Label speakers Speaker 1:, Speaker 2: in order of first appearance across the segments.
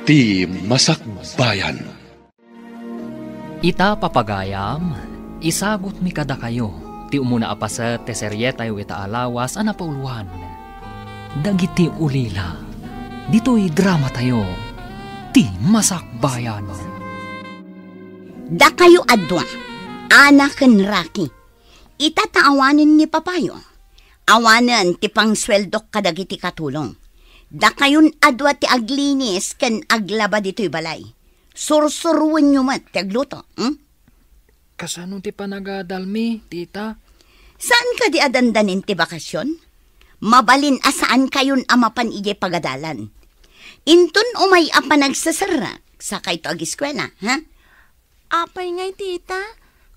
Speaker 1: ti Masakbayan.
Speaker 2: Ita papagayam, isagot mi kada kayo, ti umuna apaset, ti seryetay wita alawas, anapauluan. Dagiti ulila, dito'y drama tayo, ti Masakbayan.
Speaker 3: Da kayo adwa, anak ken Raki, itataawanin ni Papayo. Awanan ti pangsweldok kadagiti katulong. Da kayon adwa ti aglinis ken aglaba dito'y balay. Sursuruin nyo mat ti agluto.
Speaker 4: Kasano ti panagadalmi, tita?
Speaker 3: Saan ka di adandanin ti bakasyon? Mabalin asaan kayon amapan ije pagadalan. Intun umay apa nagsasarak sa kayto agiskwela, ha?
Speaker 5: Apay ngay, tita.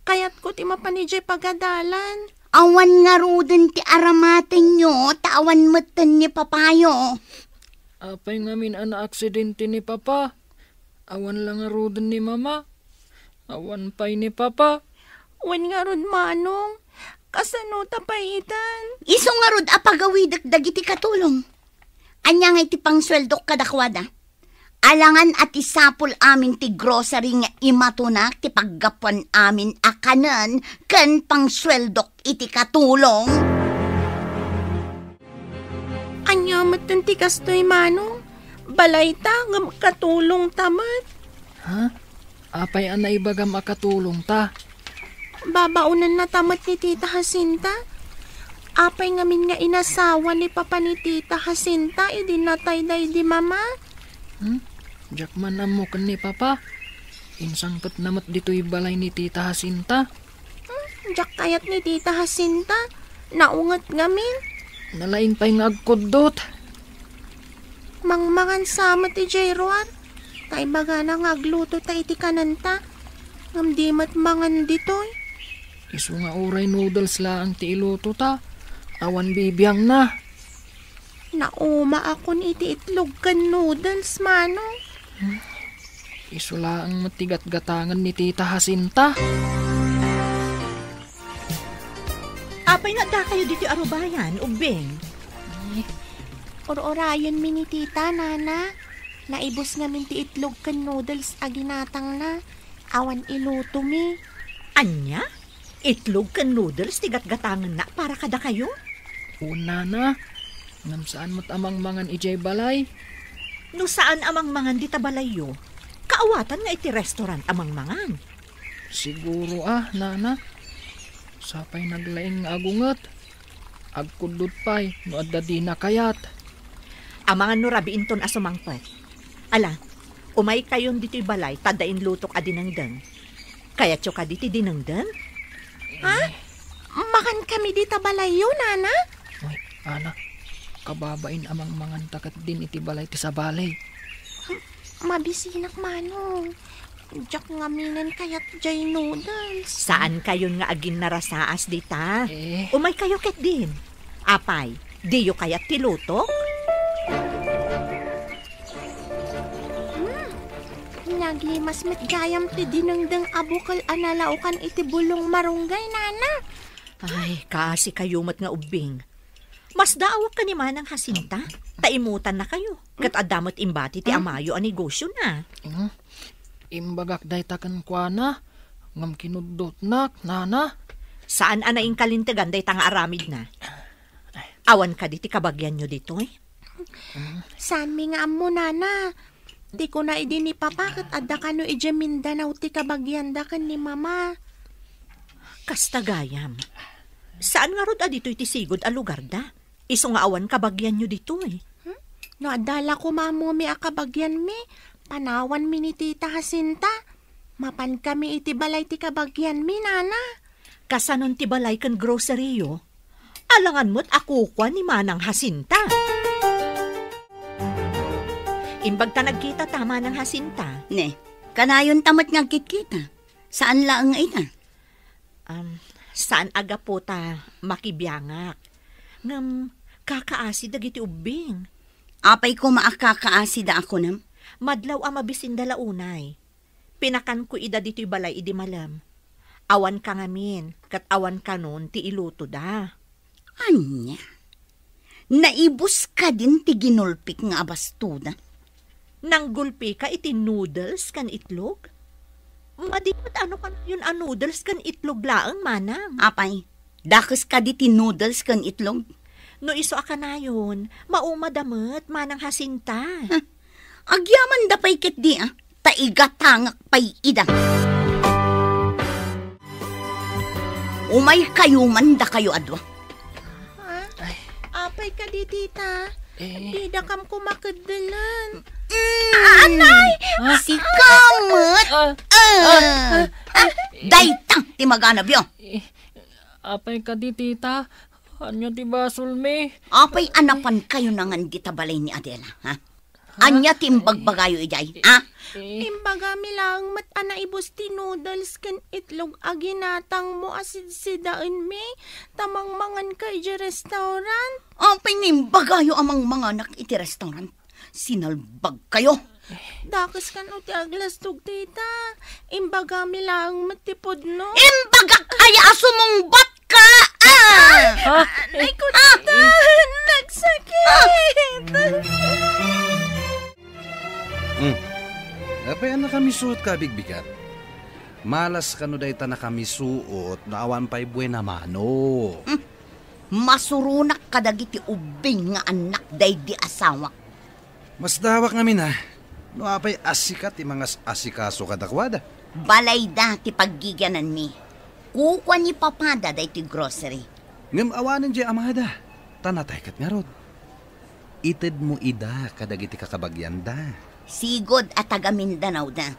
Speaker 5: Kayat ko ti mapanijay pagadalan.
Speaker 3: Awan nga ruden ti aramaten nyo, tawan matan ni Papayo.
Speaker 4: Apay ngamin ana aksidente ni Papa. Awan lang nga roden ni Mama. Awan pay ni Papa.
Speaker 5: Wan nga rod manong. Kasano tapaitan?
Speaker 3: Iso nga rod apagawidak dagiti katulong. Anya nga iti pangsweldok kadakwada. Alangan at isapol amin ti grocery nga imatunak ti paggapuan amin akanan ken pangsweldok iti katulong.
Speaker 5: Anya matan ti kastoy manong. Balay ta ngam katulong tamat.
Speaker 4: Ha? Apay ana ibagam akatulong ta.
Speaker 5: Babaunan na tamat ni Tita Jacinta. Apay ngamin nga inasawa ni Papa ni Tita Jacinta, idinatay day di Mama.
Speaker 4: Diyak man mo kan ni Papa. Insangpet namat dito'y balay ni Tita Jacinta.
Speaker 5: Diyak kayat ni Tita Jacinta. Naungat ngamin.
Speaker 4: Nalaing pa'y nga agkudot.
Speaker 5: Mangmangan sama ti Jairoar. Tay baga na ngagluto ta iti kananta. Ngamdimat mangan ditoy.
Speaker 4: Isu nga uray noodles laang ti iluto ta. Awan bibiyang na.
Speaker 5: Nauma akon iti itlog kan noodles, manong.
Speaker 4: Isu laang matigat-gatangan ni Tita Jacinta.
Speaker 6: Apay na da kayo dito arubayan, ubing.
Speaker 5: Or-orayon mi ni Tita, Nana. Naibos nga min ti itlog kan noodles aginatang na. Awan iluto mi.
Speaker 6: Anya? Itlog kan noodles tigat-gatangan na para kada kayo?
Speaker 4: Una na. Ngam saan mo't amang mangan ijay balay?
Speaker 6: No saan amang mangan di tabalayo? Kaawatan nga iti restaurant amang mangan.
Speaker 4: Siguro Nana. Sapay naglaing nga agungat. Agkudot pa'y no adda di na kayat.
Speaker 6: Amangan no rabiinton asumangpet. Ala, umay kayon dito'y balay, tadain lutok adinangdang. Kaya tso ka diti dinangdang?
Speaker 5: Ha? Makan kami di tabalayo, Nana?
Speaker 4: Uy, Ana, kababain amang mangan takat din iti balay ti sa balay.
Speaker 5: Mabisinak, manong. Diyak ngaminan kayat jay noodles.
Speaker 6: Saan kayon nga agin narasaas dita? Umay kayo ket din. Apay, diyo kayat tilutok?
Speaker 5: Naglimas met gayam ti dinengdeng abukal analaukan iti bulong marunggay, Nana.
Speaker 6: Ay, kaasi kayo mat nga ubing. Mas daawak ka ni Manang Jacinta. Taimutan na kayo. Kat adamot imbati ti amayo a negosyo na.
Speaker 4: Imbagak day takan kwa na. Ngam kinudot nak, Nana.
Speaker 6: Saan anaing kalintegan day tanga aramid na? Awan ka di ti kabagyan nyo dito eh.
Speaker 5: Saan mi nga amo, Nana? Di ko na idi ni Papa kat adda ka no ije Mindanao ti kabagyan da kan ni Mama.
Speaker 6: Kastagayam. Saan nga rod dito iti sigod a lugar da? Iso nga awan kabagyan nyo dito eh.
Speaker 5: No adala ko mamo mi a kabagyan mi. Panawan mi ni Tita Jacinta. Mapan kami iti balay ti kabagyan mi, Nana.
Speaker 6: Kasanon ti balay kan grocery yo? Alangan mo't ako kwa ni Manang Jacinta. Imbag ta nagkita tama ng Jacinta.
Speaker 3: Ne, kanayon tamat nga kitkita. Saan lang nga ita?
Speaker 6: Saan aga po ta makibiyangak? Ngam kakaasi dagiti ubing.
Speaker 3: Apay ko maakakaasi da ako nam?
Speaker 6: Madlaw ang mabisin dala unay. Pinakan ko ida dito'y balay idi malam. Awan ka ngamin, kat awan ka nun ti iluto da.
Speaker 3: Anya? Naibus ka din ti ginulpik nga abastuda?
Speaker 6: Nang gulpi ka iti noodles kan itlog? Madimot ano ka yun noodles kan itlog laang manang.
Speaker 3: Apay, dakas ka di ti noodles kan itlog.
Speaker 6: No iso ka na yun, maumadamot manang Jacinta.
Speaker 3: Agyaman da pay ket di taigatangak pay idang. Umay kayo man da kayo adwa.
Speaker 5: Apay ka di, tita. Di da kam kumakadalan.
Speaker 3: Anay! Si Kamot! Daytang ti maganab yo.
Speaker 4: Apay ka di, tita. Anya ti basol me?
Speaker 3: Apay anapan kayo nangan di tabalay ni Adela, ha? Anya ti imbagbagayo ijay, ha?
Speaker 5: Imbaga mi lang mat ibus ti noodles kan itlog aginatang mo asid-sidaan mi. Tamang mangan kay di restaurant.
Speaker 3: Apay nimbagayo amang mga anak iti restaurant. Sinalbag kayo.
Speaker 5: Dakas kan o ti aglastog, tita. Imbaga mi lang matipod no.
Speaker 3: Imbaga kaya sumungbat ka!
Speaker 5: Ay ko, tita! Nagsakit!
Speaker 7: Apay na kami suot ka, bigbigat. Malas ka no dahi ta na kami suot, naawan pa'y buena mano.
Speaker 3: Masurunak kadagiti ubing nga anak day di asawa.
Speaker 7: Mas dawak ngamin ha. No apay asikat ti mga asikaso kadakwada.
Speaker 3: Balay da ti paggigyanan mi. Kukwa ni papada day ti grocery.
Speaker 7: Ngam awanan di amada. Tanatay kat nga rod. Ited mo ida kadagiti kakabagyan da.
Speaker 3: Sigod at taga Mindanao da.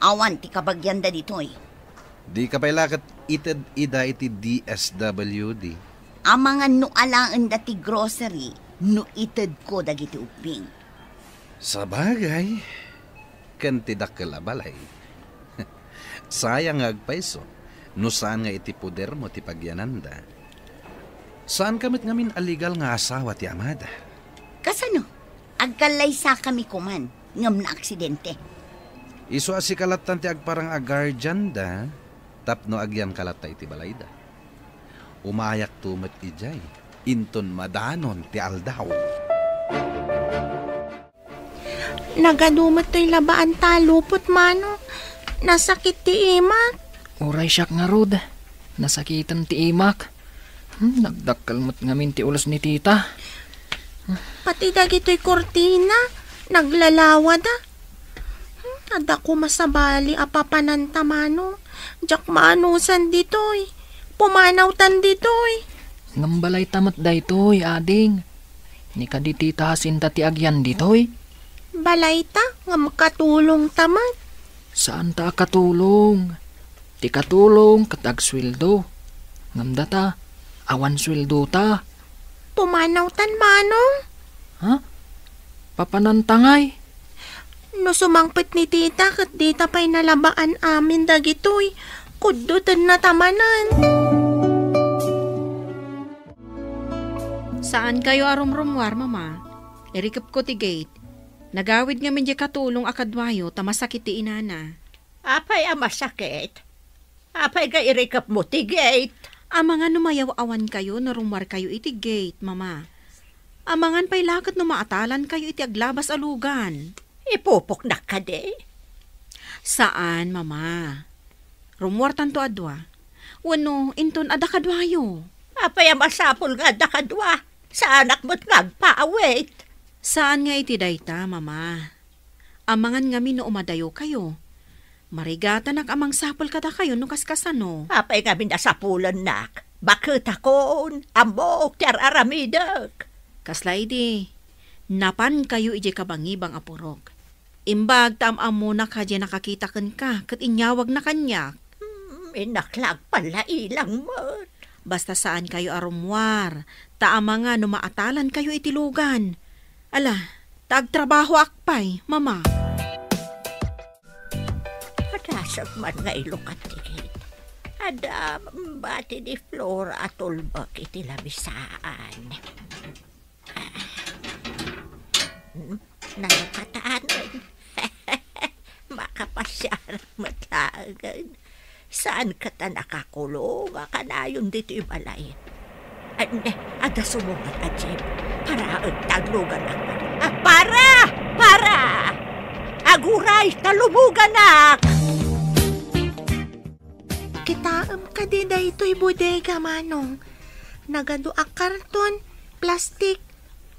Speaker 3: Awan ti kabagyan da ditoy.
Speaker 7: Di ka pa'y lakat ited ida iti DSWD.
Speaker 3: Amangan no alaan da ti grocery, no ited ko dagiti uping.
Speaker 7: Sa bagay, kantidak kalabalay. Sayang agpaiso, no saan nga iti puder mo ti pagyananda. Saan kamit ngamin aligal nga asawa ti amada?
Speaker 3: Kasano? Agkalay sa kami kuman, ngam na aksidente.
Speaker 7: Iso asikalatan ti agparang agarjan da, tapno agyan kalata iti balayda. Umayak tumat ijay, inton madanon ti aldaw.
Speaker 5: Nagadumot to'y labaan talupot, mano. Nasakit ti imak.
Speaker 4: Uray siyak nga rod. Nasakitan ti imak. Nagdakkalmat ngamin ti ulos ni tita.
Speaker 5: Pati dagito'y kortina. Naglalawa da. Ada ko masabali apapananta, mano. Jak maanusan dito'y. Pumanawtan dito'y.
Speaker 4: Ngambalay tamat daytoy, ading. Ni ka di tita Jacinta ti agyan ditoy.
Speaker 5: Balay ta, nga makatulong tamat.
Speaker 4: Saan ta katulong? Ti katulong katag sweldo. Ngamda ta, awan sweldo ta.
Speaker 5: Pumanawtan, manong.
Speaker 4: Ha? Papanantangay?
Speaker 5: No sumangpit ni tita, kat dita pa'y nalabaan amin dagitoy. Kudutan na tamanan.
Speaker 8: Saan kayo arumrumwar, mama? Irikap ko ti gate. Nagawid nga medya katulong akadwayo tamasakit ti inana.
Speaker 6: Apay masakit? Apay ka irikap mo ti gate?
Speaker 8: Amangan numayaw awan kayo na rumwar kayo iti gate, mama. Amangan pa'y lakat no maatalan kayo iti aglabas alugan.
Speaker 6: Ipupok na ka de?
Speaker 8: Saan, mama? Rumwar tanto adwa. Wano, inton ada kadwayo.
Speaker 6: Apay masapol nga da kadwa. Sa anak mo't ngagpaawit.
Speaker 8: Saan nga iti dayta, mama? Amangan nga no umadayo kayo. Marigata nak amang sapol kada kayo no kaskasano.
Speaker 6: Apay nga minasapulan nak. Bakit akon, ambok, tiararamidak.
Speaker 8: Kaslay di, napan kayo ije kabangibang apurog. Imbag tamamo na ka dyan nakakitakan ka, kat inyawag na kanyak.
Speaker 6: Inaklag pala ilang mo.
Speaker 8: Basta saan kayo arumwar, taama nga no maatalan kayo itilugan. Ala, tagtrabaho akpay, mama.
Speaker 6: Padasag man nga ilukat tikit. Ada bati di Flora at ulbak iti labisaan. Nagkataanan. Makapasyarang matlagan. Saan ka ta nakakulong? Kanayon dito ibalay. Ada sumungat a jeep. Para taglugan ako. Para! Aguray, talumugan nak!
Speaker 5: Kitaam ka di daytoy bodega, Manong. Nagado a karton, plastik,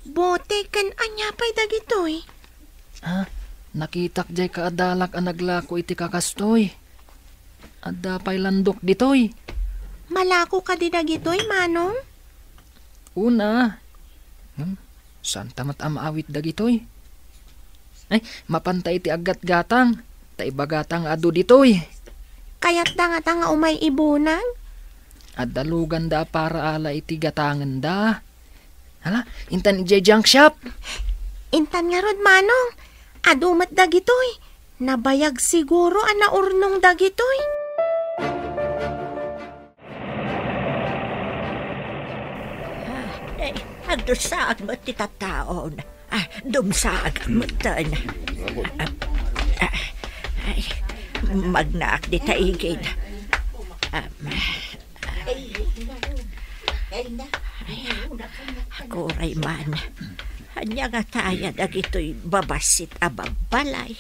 Speaker 5: bote, kan anyapay dagitoy.
Speaker 4: Nakitak jay kaadalak ang naglako iti kakastoy. Adda pay landok ditoy.
Speaker 5: Malako ka di dagitoy, Manong?
Speaker 4: Una. Saan tamat amaawit dagitoy? Ay, mapantay ti agat gatang. Taiba gatang adu ditoy.
Speaker 5: Kaya't da nga umay ibunan?
Speaker 4: Adalugan da para ala iti gatangan da. Hala, intan ijay junk shop.
Speaker 5: Intan nga rod, Manong. Adumat dagitoy. Nabayag siguro ang naurnong dagitoy.
Speaker 6: Agdusaag mo ti tataon. Dumsaag mo tan. Magnaak di taigid. Aguray man. Hanya nga taya dagito'y babasit ababalay.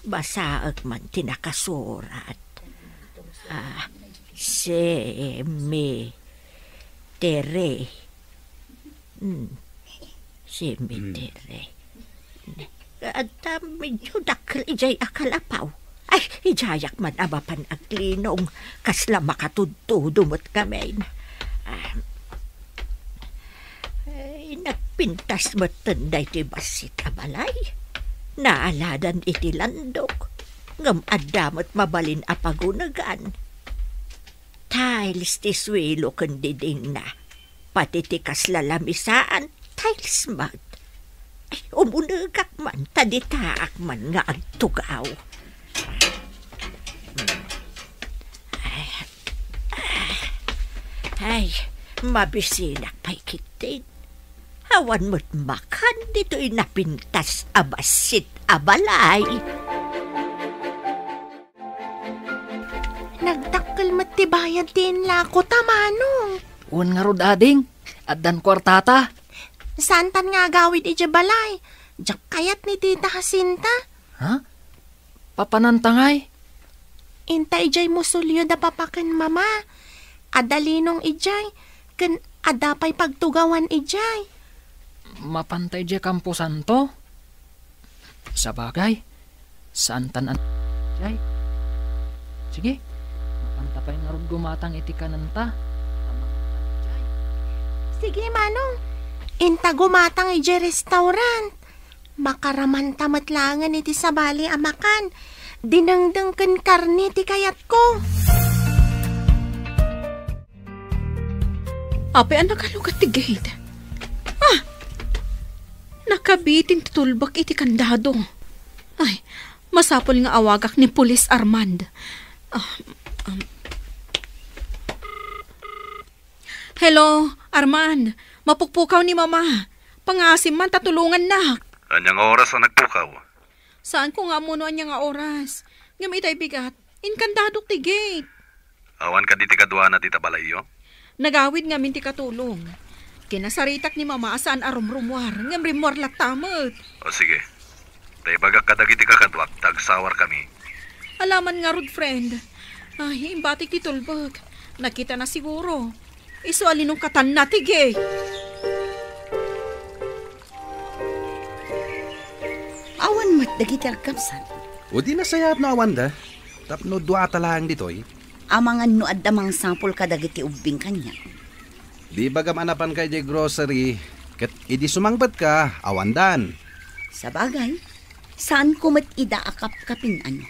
Speaker 6: Basaag man tinakasurat. Cemetery. Cemetery. At medyo dakil ijay akalapaw. Ay, ijayak man abapan aglinong. Kasla makatudtudumot kami. Nagpintas mo tanday ti basit abalay. Naaladan iti landok. Ngam adamot mabalin apagunagan. Tiles ti swilo kandiding na. Pati ti kaslalamisaan, tiles mat. Ay, umunagak man, taditaak man nga agtugaw. Ay, mabisinak pa'y kitin. Awan mo't makan dito'y napintas abasit abalay.
Speaker 5: Nagdakkel matibayad din lako, Manong.
Speaker 4: Un nga rod ading, addan kwartata.
Speaker 5: Santan nga gawid ija balay. Jak kayat ni Tita Jacinta.
Speaker 4: Ha? Papanantangay?
Speaker 5: Inta ijay musulyo da papaken mama. Adalinong ijay. Ken adapay pagtugawan ijay.
Speaker 4: Mapantay di Campo Santo? Sa bagay, santan an... Jay. Sige, mapantapay nga rod gumatang iti kananta.
Speaker 5: Sige, Manong. Inta gumatang iti restaurant. Makaraman tamatlangan iti sabali amakan. Dinangdang ken karne ti kayat ko.
Speaker 8: Ape, nakalugat ti gate. Nakabitin ti tulbak iti kandado. Ay, masapol nga awagak ni Pulis Armand. Hello, Armand. Mapukpukaw ni Mama. Pangasim man, tatulungan na.
Speaker 7: Anyang oras ang nagpukaw?
Speaker 8: Saan ko nga muna niya nga oras? Ngam itay bigat, inkandadok ti gate.
Speaker 7: Awan ka di ti kadwa na ti tabalayo?
Speaker 8: Nagawid nga min ti katulong. Kinasaritak ni Mama saan arumrumwar, ngam rimwar latamot.
Speaker 7: O sige, tay bagak kadagi ti kakadwak, tagsawar kami.
Speaker 8: Alaman nga rod, friend. Ay, imbatik ti tulbag. Nakita na siguro. Iso alinong katan na ti gate.
Speaker 3: Awan mat dagiti arkamsan.
Speaker 7: O di nasayat no awan da. Tapno dua talang ditoy.
Speaker 3: Amangan no addamang sampol ka dagiti ubing kanya.
Speaker 7: Di bagam anapan kay di grocery. Kat idi sumangbat ka, awandan.
Speaker 3: Sa bagay, saan ko mat ida akap-kapin ano?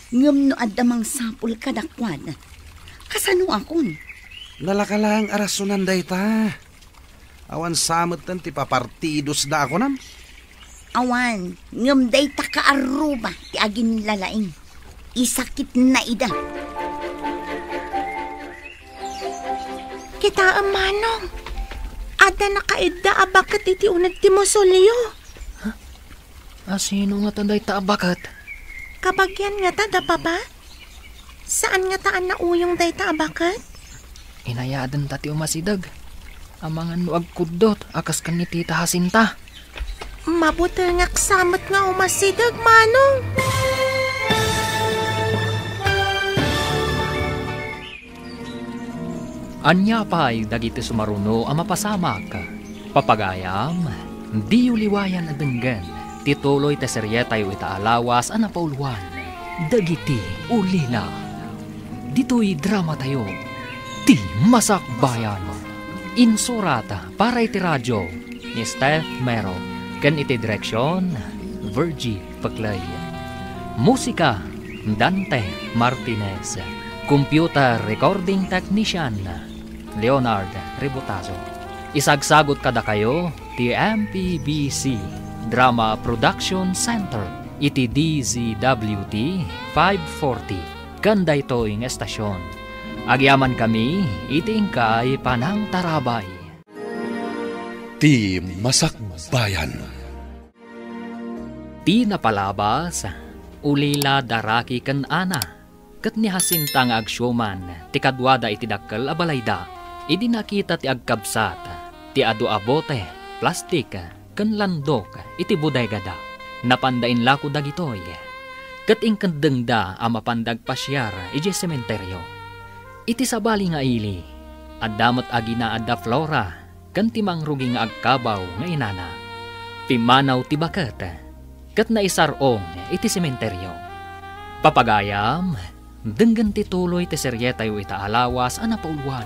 Speaker 3: Ngam no addamang sampol ka dakwan. Kasano akon?
Speaker 7: Nalakalang arasunan day ta. Awan samot tan ti papartidos da ako nam.
Speaker 3: Awan, ngam day ta kaaruba ti agin lalaing. Isakit na ida.
Speaker 5: Kita Manong. Ada nakaidda abakat iti unag ti musulyo.
Speaker 4: Sino nga tanday taabakat?
Speaker 5: Kabagyan nga ta da papa? Saan nga taan na uyong day ta abakat?
Speaker 4: Inayadan tati umasidag. Amangan no agkudot, akas kan ni Tita Jacinta.
Speaker 5: Mabuti nga kasamot nga umasidag, manong.
Speaker 2: Anya pa'y dagiti sumaruno ang mapasamak. Papagayam, di uliwayan adenggan. Tituloy teseryetay itaalawas ang napauluan. Dagiti ulila. Dito'y drama tayo. Ti Masakbayan. Insurata para iti radyo ni Steph Mero. Kan iti direksyon, Virgie Paclay. Musika, Dante Martinez. Computer recording technician, Leonard Rebotazo. Isagsagot kada kayo, ti MPBC Drama Production Center, iti DZWT 540. Kanda ito yung estasyon. Agyaman kami, iti ingkay Panang Tarabay.
Speaker 1: Ti Masakbayan.
Speaker 2: Ti napalabas, ulila daraki kan ana. Kat ni Jacinta nga agsyoman, ti kadwada iti dakkel abalayda, idi nakita ti agkabsat, ti adu abote, plastik, ken landok, iti budaygada. Napandain lako dagitoy. Kat ingkandengda ang mapandag pasyar, iti sementeryo. Iti sabali nga ili, addamot agina adda flora, ken ti mangrugi nga agkabaw nga inana. Pimanaw ti baket, kat naisarong iti sementeryo. Papagayam, denggan tituloy ti seryetay itaalawas ang napauluan.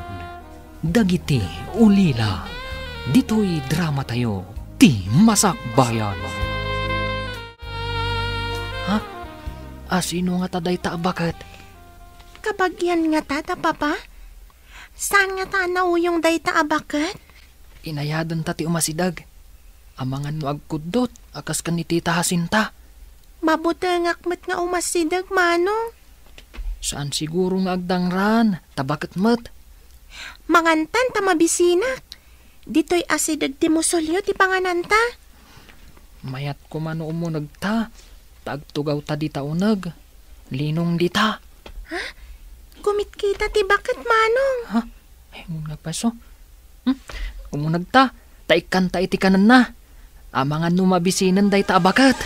Speaker 2: Dagiti ulila. Dito'y drama tayo. Ti Masakbayan. Ha? Asino nga taday taabakat?
Speaker 5: Kapag yan nga tata, papa? Saan nga ta nauyong day taabakat?
Speaker 4: Inayadan ta ti umasidag. Amangan no agkudot, akas kan ni Tita Jacinta.
Speaker 5: Mabuti nga akmat nga umasidag, manong.
Speaker 4: Saan siguro nga agdangran, tabakat mat.
Speaker 5: Mangantan ta mabisinak. Dito'y asidag ti musulyo ti pangananta.
Speaker 4: Mayat ko man umunag ta, tagtugaw ta di taunag. Linong di ta.
Speaker 5: Ha? Kumit kita ti bakit, manong?
Speaker 4: Ha? Ay, umunag paso. Umunag ta, taikan ta iti kanan na. Amangan no mabisinan day ta abakat.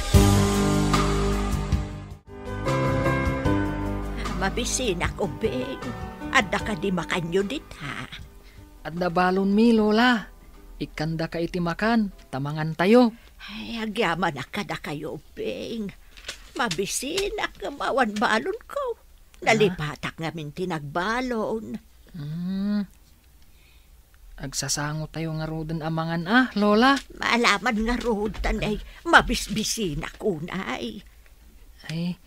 Speaker 6: Mabisinak ubing. Adda ka di makanyo dit ha.
Speaker 4: Adda balon mi, Lola. Ikanda ka iti makan, tamangan tayo.
Speaker 6: Ay, agyaman na kada kayo ubing. Mabisinak mawan balon ko. Nalipatak ngamin tinagbalon.
Speaker 4: Agsasango tayo nga rodan amangan Lola.
Speaker 6: Malaman nga rodan ay mabisbisinak unay.
Speaker 4: Ay,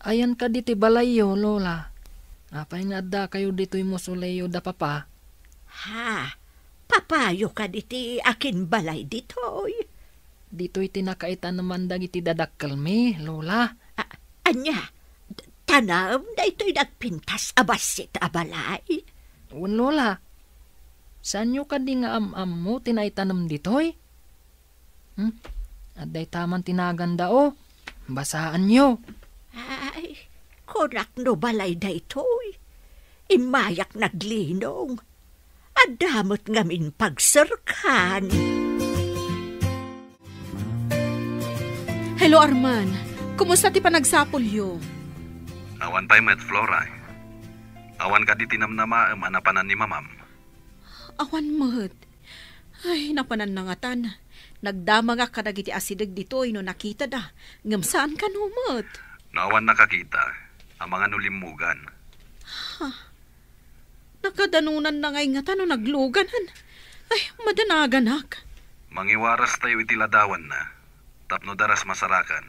Speaker 4: ayan ka diti balayo, Lola. Apay nga adda kayo dito'y musuleyo da papa.
Speaker 6: Ha? Papayo ka diti akin balay dito'y.
Speaker 4: Dito'y tinakaitan naman dagiti dadakkel mi, Lola.
Speaker 6: Anya? Tanam na ito'y nagpintas abasit abalay.
Speaker 4: Un, Lola. Saan nyo ka di nga am mo tinaitanam dito'y? Aday taman tinaganda Basaan nyo.
Speaker 6: Ay, konak no balay da ito'y. Imayak naglinong. Adamot ngamin pagsarkan.
Speaker 8: Hello, Arman. Kumusta ti panagsapulyo?
Speaker 7: Awan tayo met Flora. Awan ka di tinamnama anapanan ni mamam.
Speaker 8: Awan mat. Ay, napanan na nga tan. Nagdama nga kadagiti asidag dito'y no nakita da. Ngamsaan ka no, mat?
Speaker 7: Naawan nakakita. Ang mga nulimugan.
Speaker 8: Nakadanunan na ngay nga tan no nagluganan. Ay, madanaganak.
Speaker 7: Mangiwaras tayo itiladawan na. Tapno daras masarakan.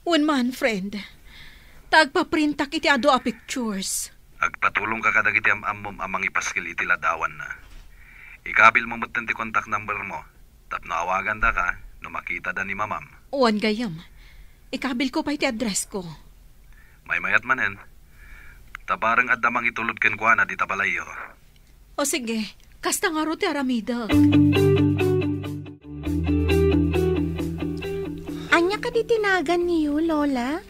Speaker 8: One man, friend. Tagpaprintak iti ado a pictures.
Speaker 7: Agpatulong ka kadagiti amom amang ipaskil itiladawan na. Ikabil mo mutan ti contact number mo. Tapno awagan da ka no makita da ni mamam.
Speaker 8: Uwan gayam. Ikabil ko pa iti address ko.
Speaker 7: May mayat manen. Tabarang addamang itulod ken kuana di tabalayo.
Speaker 8: O sige, kasta nga ro ti aramida.
Speaker 5: Anya ka di tinagan niyo, Lola?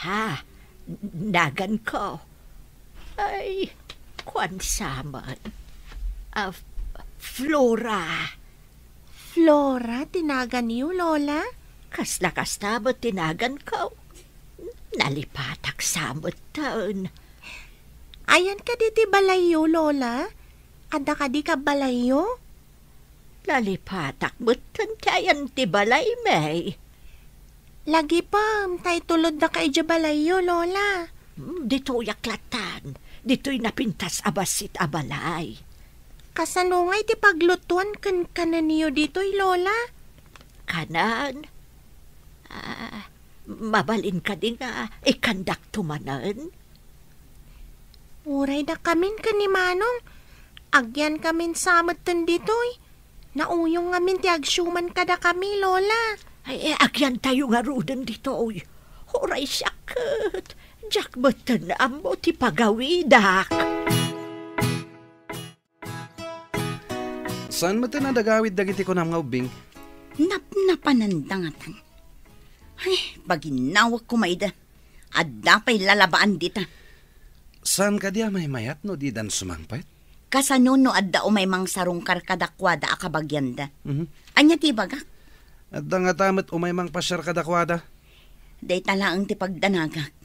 Speaker 6: Ha? Nagan ko. Ay, kwan saman. Flora.
Speaker 5: Flora, tinagan niyo, Lola?
Speaker 6: Kasla-kasla mo tinagan ko. Nalipatak samot taon.
Speaker 5: Ayan ka di balayo, Lola? Ada ka di ka balayo?
Speaker 6: Nalipatak mo tayan ti balay, may.
Speaker 5: Lagi pa, tay tulod na ka ija balayo, Lola.
Speaker 6: Dito yaklatan. Dito'y napintas abasit abalay.
Speaker 5: Kasanungay ti paglutuan kan kanan niyo dito'y, Lola?
Speaker 6: Kanan? Mabalin ka din nga ikandak tumanan.
Speaker 5: Uray na kamin ka ni Manong. Agyan kamin samot tan dito'y. Nauyong ngamin ti agsyuman kada kami, Lola.
Speaker 6: Ay, agyan tayo nga rudan dito. Huray siyakat. Jack batan mo ti pagawidak.
Speaker 7: Saan mo tinadagawid dagiti ko ng ubing?
Speaker 3: Napanandangatan. Ay, baginawag ko maida. Adda pa'y lalabaan dita.
Speaker 7: Saan ka diya may mayat no di dan sumangpait?
Speaker 3: Kasano no adda o may mang sarong karkadakwada akabagyanda.
Speaker 7: Mm-hmm.
Speaker 3: Anya ti bagak?
Speaker 7: Adda nga tamat umay mang pasyar kadakwada.
Speaker 3: Day talaang ti pagdanagak.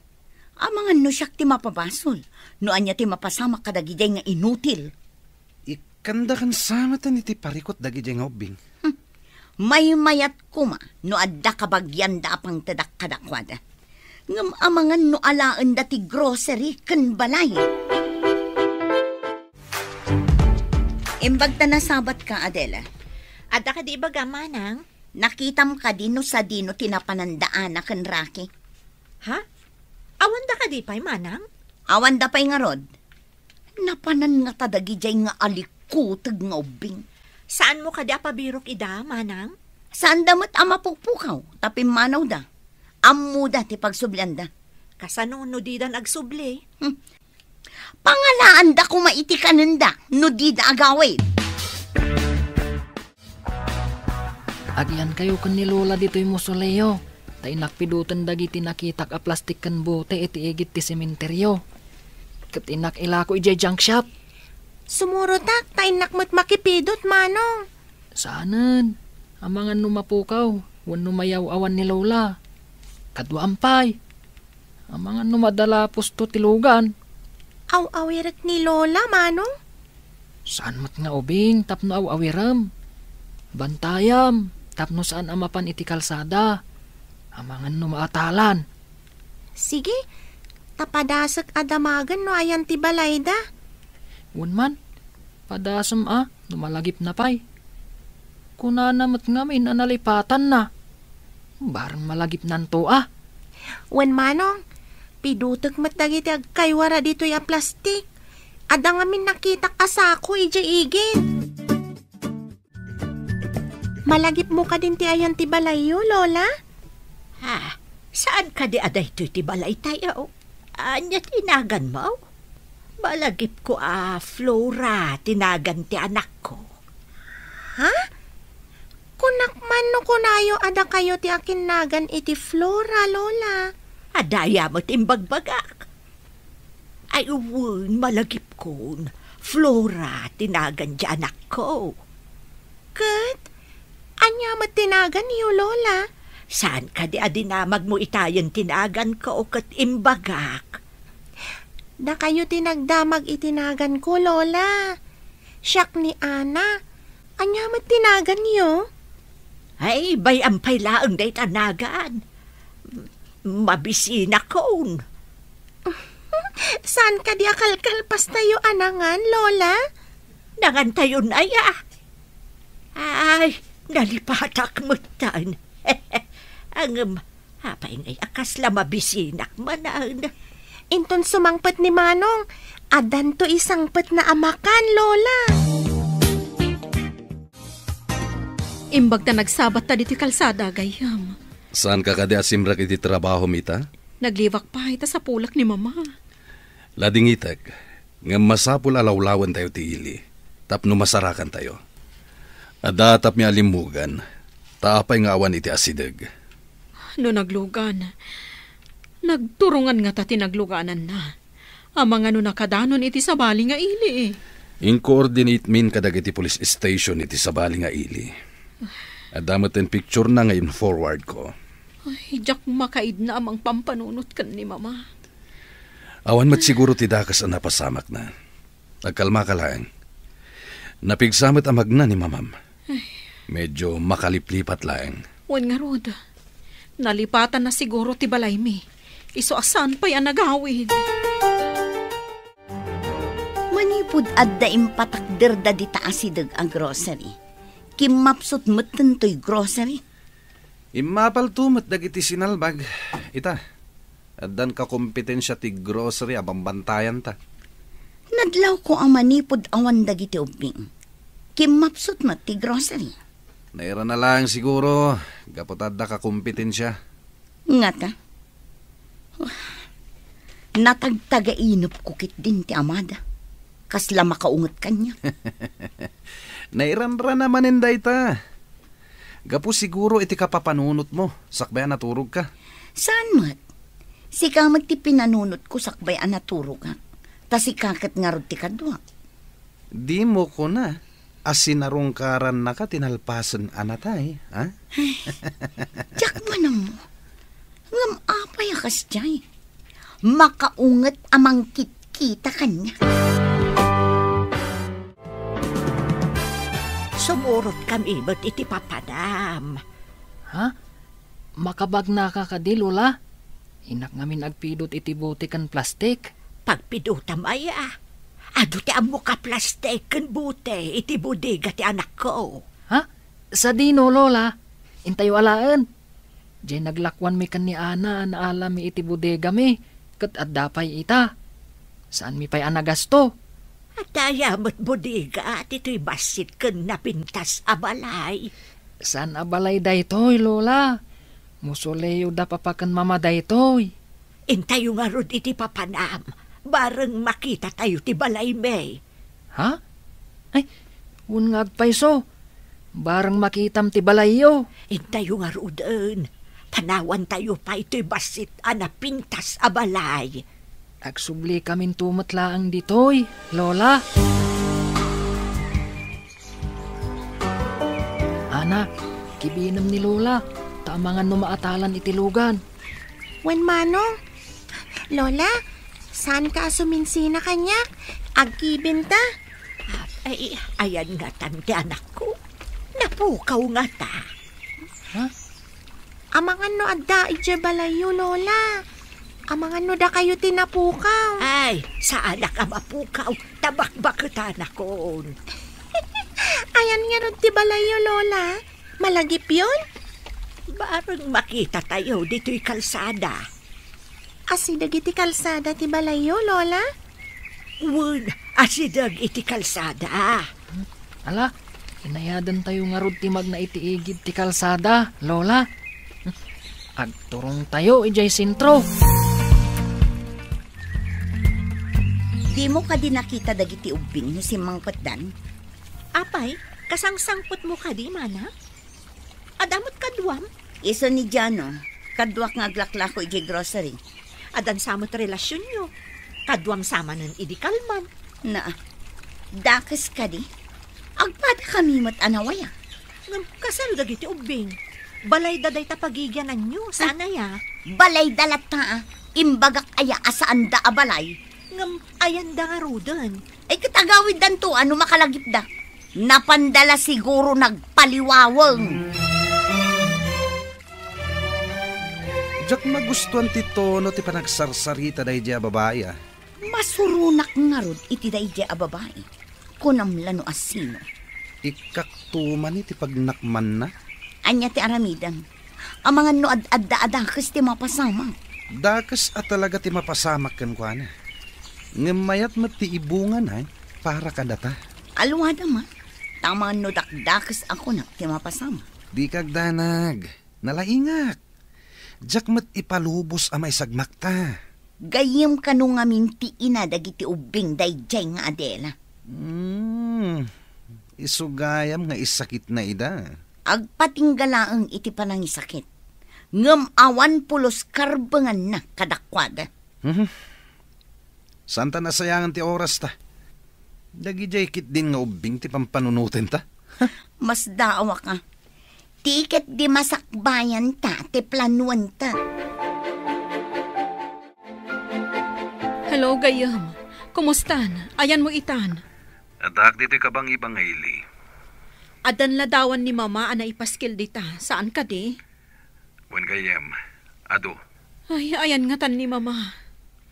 Speaker 3: Amangan no siyak ti mapabasol. No anya ti mapasama kadagijay nga inutil.
Speaker 7: Ikanda kan samatan iti parikot dagijay nga ubing.
Speaker 3: May mayat kuma no adda kabagyanda apang tadak kadakwada. Ngam amangan no alaan dati grocery kan balay. Imbag ta nasabat ka, Adela.
Speaker 6: Adda ka di ba gamanang?
Speaker 3: Nakitam ka din no sa dino tinapanandaan na kan Rocky.
Speaker 6: Ha? Awan da ka di pa'y manang?
Speaker 3: Awan da pa'y nga rod. Napanan nga tadagijay nga alikutag nga ubing.
Speaker 6: Saan mo ka di apabirok ida, manang?
Speaker 3: Saan damat ama pupukaw, tapim manaw da. Ammo da ti pagsublanda.
Speaker 6: Kasano no di dan agsubli?
Speaker 3: Pangalaan da kumaiti kananda, no di da agawid.
Speaker 4: Agyan kayo kan ni Lola dito'y musoleo. Ta inakpidutan dagiti nakitak a plastik kan bote iti igit ti sementeryo. Kat inak ilako ijay junk shop.
Speaker 5: Sumuro tak, ta inakmat makipidot, Manong.
Speaker 4: Saanan? Amangan numapukaw, wan numayaw awan ni Lola. Kadwa ampay. Amangan numadala pusto tilugan.
Speaker 5: Aw-awirat ni Lola, Manong?
Speaker 4: Saan mat nga ubing, tapno aw-awiram. Bantayam, tapno saan amapan iti kalsada. Amangan numaatalan.
Speaker 5: Sige, tapadasak adamagan no ayan ti balayda.
Speaker 4: Wan man, padasam numalagip na pay. Kunanamat nga may nanalipatan na. Barang malagip nanto
Speaker 5: Wan Manong, pidutak mat dagiti agkaywara dito ya plastik. Ada nga min nakita kasako ija igin. Malagip mo ka din ti ayan ti balayo, Lola?
Speaker 6: Ha? Saan ka di aday ti balay tayo? Anya tinagan mo? Malagip ko Flora, tinagan ti anak ko.
Speaker 5: Ha? Kunak man no kunayo ada kayo ti akin nagan iti Flora, Lola.
Speaker 6: Adaya mo timbagbagak. Ay uwun, malagip ko. Flora, tinagan ti anak ko.
Speaker 5: Kat? Anya mo tinagan niyo, Lola?
Speaker 6: Saan ka di adinamag mo itayan tinagan ko o kat imbagak?
Speaker 5: Da kayo tinagdamag itinagan ko, Lola. Siyak ni Ana. Anya mo tinagan niyo?
Speaker 6: Ay, bayampay laang day tanagan. Mabisina kon.
Speaker 5: Saan ka di akalkalpas tayo anangan, Lola?
Speaker 6: Nangan tayo na Ay, nalipatak mo tan. Ang hapay ngay akas la mabisinak manan.
Speaker 5: Inton sumangpet ni Manong, adan to isangpet na amakan, Lola.
Speaker 8: Imbag na nagsabat ta diti kalsada, gayam.
Speaker 7: Saan ka kadi asimrak iti trabaho mita?
Speaker 8: Nagliwak pa ita sa pulak ni Mama.
Speaker 7: Lading itag, nga masapul alawlawan tayo ti ili, tapno masarakan tayo. Adatap mi alimugan, taapay nga awan iti asideg.
Speaker 8: No naglugan, nagturungan nga ta tinagluganan na. Amang ano nakadanon iti sabali nga ili.
Speaker 7: In-coordinate min kadag iti police station iti sabali nga ili. At damat ang picture na ngayon forward ko.
Speaker 8: Ay, jak makaid na amang pampanunot kan ni mama.
Speaker 7: Awan mat siguro ti dakas ang napasamak na. Nagkalma ka lang. Napigsamit ang magna ni mamam. Medyo makaliplipat lang.
Speaker 8: Wan nga rod. Nalipatan na siguro ti balay mi. Iso asan pa yan nagawid.
Speaker 3: Manipud adda impatakder da di taasidag ang grocery. Kimapsot matan to'y grocery.
Speaker 7: Imapal tumat dagiti sinalbag. Ita, addan ka kompetensya ti grocery abang bantayan ta.
Speaker 3: Nadlaw ko ang manipud awan dagiti ubing. Kimapsot mat ti grocery.
Speaker 7: Naira na lang siguro. Gapot adda ka kompetensya.
Speaker 3: Nga ta. Natagtaga-inop kukit din ti amada. Kasla makaungot kanya.
Speaker 7: Nairanra naman inday ta. Gapo siguro iti kapapanunot mo. Sakbayan naturog ka.
Speaker 3: Saan mat? Sika ti pinanunot ko sakbayan naturog ka. Tas ikakat nga rod ti kadwa.
Speaker 7: Di mo ko na. Asinarungkaran na ka tinalpasan anatay. Ha?
Speaker 3: Diyak man mo. Ngam apay akas jay. Makaungot amang kita kanya.
Speaker 6: Sumurot kami ba't iti papadam.
Speaker 4: Ha? Makabag na ka di, Lola? Inak ngamin agpidot iti bote kan plastik.
Speaker 6: Pagpidutam aya. Ado ti amo ka plastik kan bute iti bodega ti anak ko.
Speaker 4: Ha? Sa dino, Lola? Intayo alaan. Diyan naglakwan mi kan ni Ana na alam mi iti bodega mi. Kat addapay ita. Saan mi pa'y anagasto?
Speaker 6: At ayamot bodega at ito'y basit kan napintas abalay.
Speaker 4: Saan abalay daytoy, Lola? Musuleyo da papakan mama daytoy.
Speaker 6: Intayo nga rod iti papanam. Bareng makita tayo ti balay may.
Speaker 4: Ha? Ay, un nga agpayso. Bareng makitam ti balayo.
Speaker 6: Intayo nga rodon. Panawan tayo pa ito'y basit anapintas abalay.
Speaker 4: Agsubli kamin tumatlaang ditoy, Lola. Ana, kibinam ni Lola. Tamangan no maatalan itilugan.
Speaker 5: Wen manong, Lola, saan ka suminsina kanya? Agkibinta?
Speaker 6: Ay, ayan nga tante anak ko. Napukaw nga ta.
Speaker 4: Ha?
Speaker 5: Amangan no adda ije balayo, Lola. Amangan no da kayo tinapukaw.
Speaker 6: Ay, sa anak ang mapukaw, tabakbakutan ako.
Speaker 5: Ayan nga ron ti balayo, Lola. Malagip yun?
Speaker 6: Barang makita tayo dito'y kalsada.
Speaker 5: Asidag iti kalsada ti balayo, Lola?
Speaker 6: Wun, asidag iti kalsada.
Speaker 4: Ala, inayadan tayo nga rod ti magna itiigid ti kalsada, Lola. Agturong tayo ijay sintro.
Speaker 3: Di mo ka din nakita dagiti ubing si Mang Patdan?
Speaker 8: Apay, kasangsangpot mo ka di, mana? Adamot kadwam?
Speaker 3: Iso ni Jano, kadwak nga aglaklako iti grocery.
Speaker 8: Adan samot relasyon nyo. Kadwam sama ng idikalman.
Speaker 3: Na, dakes ka di? Agpada kami mat anawaya.
Speaker 8: Ngam kasalo dagiti ubing. Balay daday tapagigyanan nyo. Sana ya.
Speaker 3: Balay dalat ta, imbagak aya asaan da abalay.
Speaker 8: Ngam ayan da nga rodan.
Speaker 3: Ay katagawid dan to, ano makalagip da? Napandala siguro nagpaliwawang.
Speaker 7: Diyak magustuhan ti tono ti panagsarsarita dahi diya babae.
Speaker 3: Masurunak nga rod iti dahi diya babae. Kunamlano asino.
Speaker 7: Ikaktuman iti pagnakman na.
Speaker 3: Anya ti aramidan. Ang mga no ad-adda-adakes ti mapasama.
Speaker 7: Dakas at talaga ti mapasamak kan kwa na. Ngamayat mat ti ibungan ay para kadata.
Speaker 3: Alwada ma. Tama no dakdakes ako na ti mapasama.
Speaker 7: Di kagdanag. Nalaingak. Diyak mat ipalubos amay sagmakta.
Speaker 3: Gayem ka nung ngamin ti ina dagiti ubing dayjay nga Adela.
Speaker 7: Isugayam nga isakit na ida.
Speaker 3: Agpatinggalaang iti panangisakit. Ngam awan pulos karbangan na kadakwada.
Speaker 7: Santa nasayangan ti oras ta. Dagi jay kit din nga ubing ti pampanunutin ta.
Speaker 3: Mas daawa ka. Tiket di masakbayan ta, ti planuan ta.
Speaker 8: Hello, gayam. Kumustan? Ayan mo itan.
Speaker 7: Adak dito ka bang ibang Hailey?
Speaker 8: Adan ladawan ni mama ana ipaskil dita. Saan ka di?
Speaker 7: Wen gayem, ado.
Speaker 8: Ay, ayan nga tan ni mama.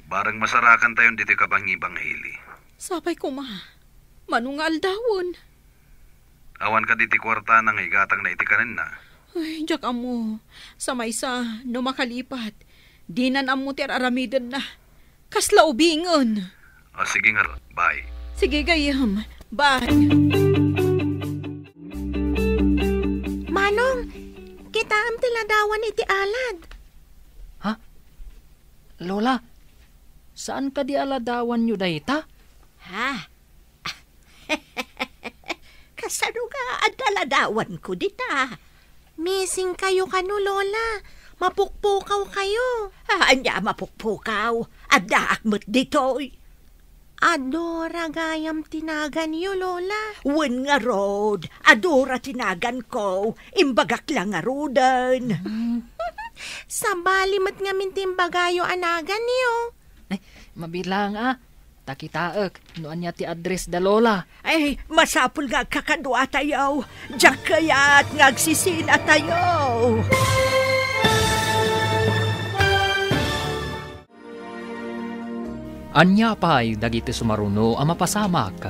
Speaker 7: Barang masarakan tayo dito ka bang ibang Hailey.
Speaker 8: Sapay ko ma. Manungal dawon.
Speaker 7: Awan ka diti kwarta nang igatang na iti kanin na.
Speaker 8: Ay, jak amo. Sa maysa, no makalipat. Dinan amo ti aramidan na. Kasla ubingon.
Speaker 7: O sige nga, bye.
Speaker 8: Sige gayam. Bye.
Speaker 5: Manong, kita am tiladawan iti alad.
Speaker 4: Ha? Lola, saan ka di aladawan nyo dayta?
Speaker 6: Ha? Kasano nga ang daladawan ko dita?
Speaker 5: Missing kayo kano, Lola. Mapukpukaw kayo.
Speaker 6: Anya mapukpukaw. Adaak mo't dito'y.
Speaker 5: Adora gayam tinagan niyo, Lola.
Speaker 6: Wen nga rod. Adora tinagan ko. Imbagak lang nga rodan.
Speaker 5: Sa balimat nga mintimbagayo anagan niyo.
Speaker 4: Ay, mabilang Takitaek, noan niya ti address da Lola.
Speaker 6: Ay, masapul nga kakadwa tayo. Diyak kaya't ngagsisina tayo.
Speaker 2: Anya pa'y dagiti sumaruno ang mapasamak.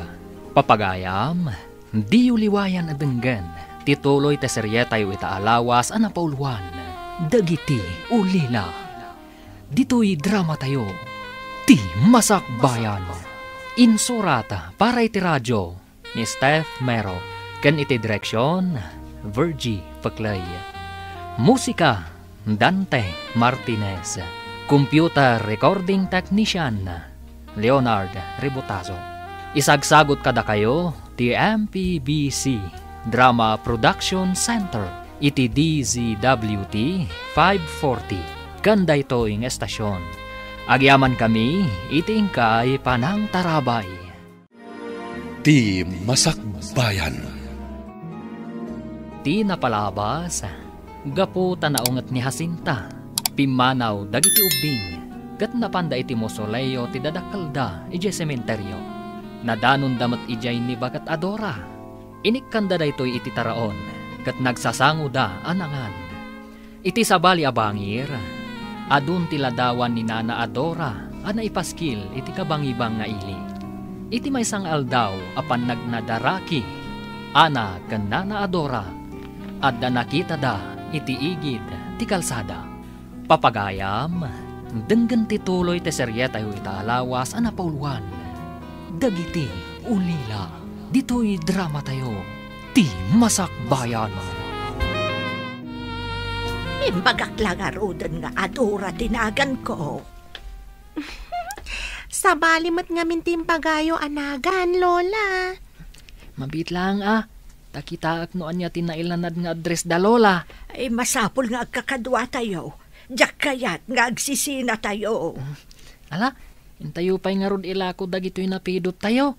Speaker 2: Papagayam, di uliwayan adenggan. Tituloy te seryetay ita alawas ang napauluan. Dagiti ulila. Dito'y drama tayo. Ti Masakbayan. Insurata para iti radyo ni Steph Mero. Ken iti direksyon, Virgie Paclay. Musika, Dante Martinez. Computer recording technician, Leonard Ributazo. Isagsagot kada kayo, ti MPBC Drama Production Center, iti DZWT 540. Kanda ito ing estasyon. Agyaman kami, iti ingkay panang tarabay.
Speaker 1: Ti Masakbayan.
Speaker 2: Ti napalabas, gapo tanaungat ni Jacinta. Pimanaw dagiti ubing, kat napanda iti mosoleo ti dadakalda ije sementeryo. Nadanon damat ijay ni bagat Adora. Inikkanda da ito'y iti taraon, kat nagsasango da anangan. Iti sabali abangir, adun tiladawan ni Nana Adora, ana ipaskil iti kabangibang nga ili. Iti may sang aldaw apan nagnadaraki, ana kan Nana Adora, adda nakita da iti igid ti kalsada. Papagayam, denggan tituloy te seryeta yu itaalawas ang napauluan. Dagiti ulila, dito'y drama tayo, ti Masakbayan.
Speaker 6: Imbagak lang nga rodan nga Adora tinagan ko.
Speaker 5: Sa balimat nga mintimbagayo anagan, Lola.
Speaker 4: Mabit lang Takitaak noan niya tinailanad nga address da Lola.
Speaker 6: Ay, masapul nga kakadwa tayo. Diyak kaya't ngagsisina tayo.
Speaker 4: Ala, intayo pa'y nga rod ilako dagito'y napidot tayo.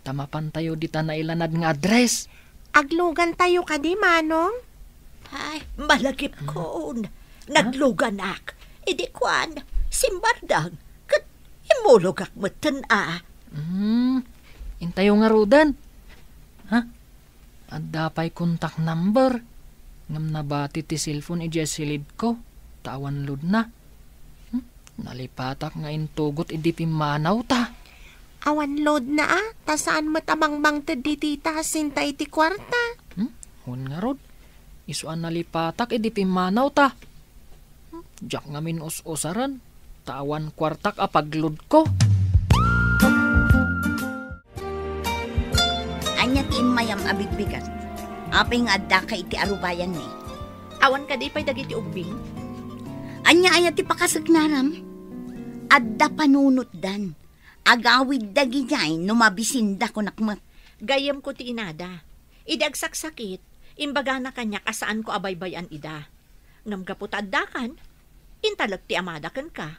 Speaker 4: Tamapan tayo di tanailanad nga address.
Speaker 5: Aglugan tayo ka di, Manong?
Speaker 6: Ay, malagip ko. Nagluganak. Idi kwan, simbardang. Kat imulog ak matan
Speaker 4: Intayo nga rodan. Adda pa'y contact number. Ngam nabati ti cellphone ijesilid ko. Tawan lud na. Nalipatak nga intugot idipimanaw ta.
Speaker 5: Awan load na ta saan matamang di tita sinta iti kwarta.
Speaker 4: Hun nga rod. Isuan nalipatak idipimanaw ta. Diyak ngamin us-usaran. Tawan kwartak apaglud ko.
Speaker 3: Anya tiin mayam abigbigan. Apay nga adda ka iti arubayan ni.
Speaker 8: Awan ka di pa'y dagiti ubing.
Speaker 3: Anya ayat ti pakasagnaram. Adda panunot dan. Agawid dagi jay numabisinda ko nakmat.
Speaker 8: Gayam ko ti inada. Idagsak sakit. Imbaga na kanya kasaan ko abaybayan ida. Ngam kaputadakan. Intalag ti amadakan ka.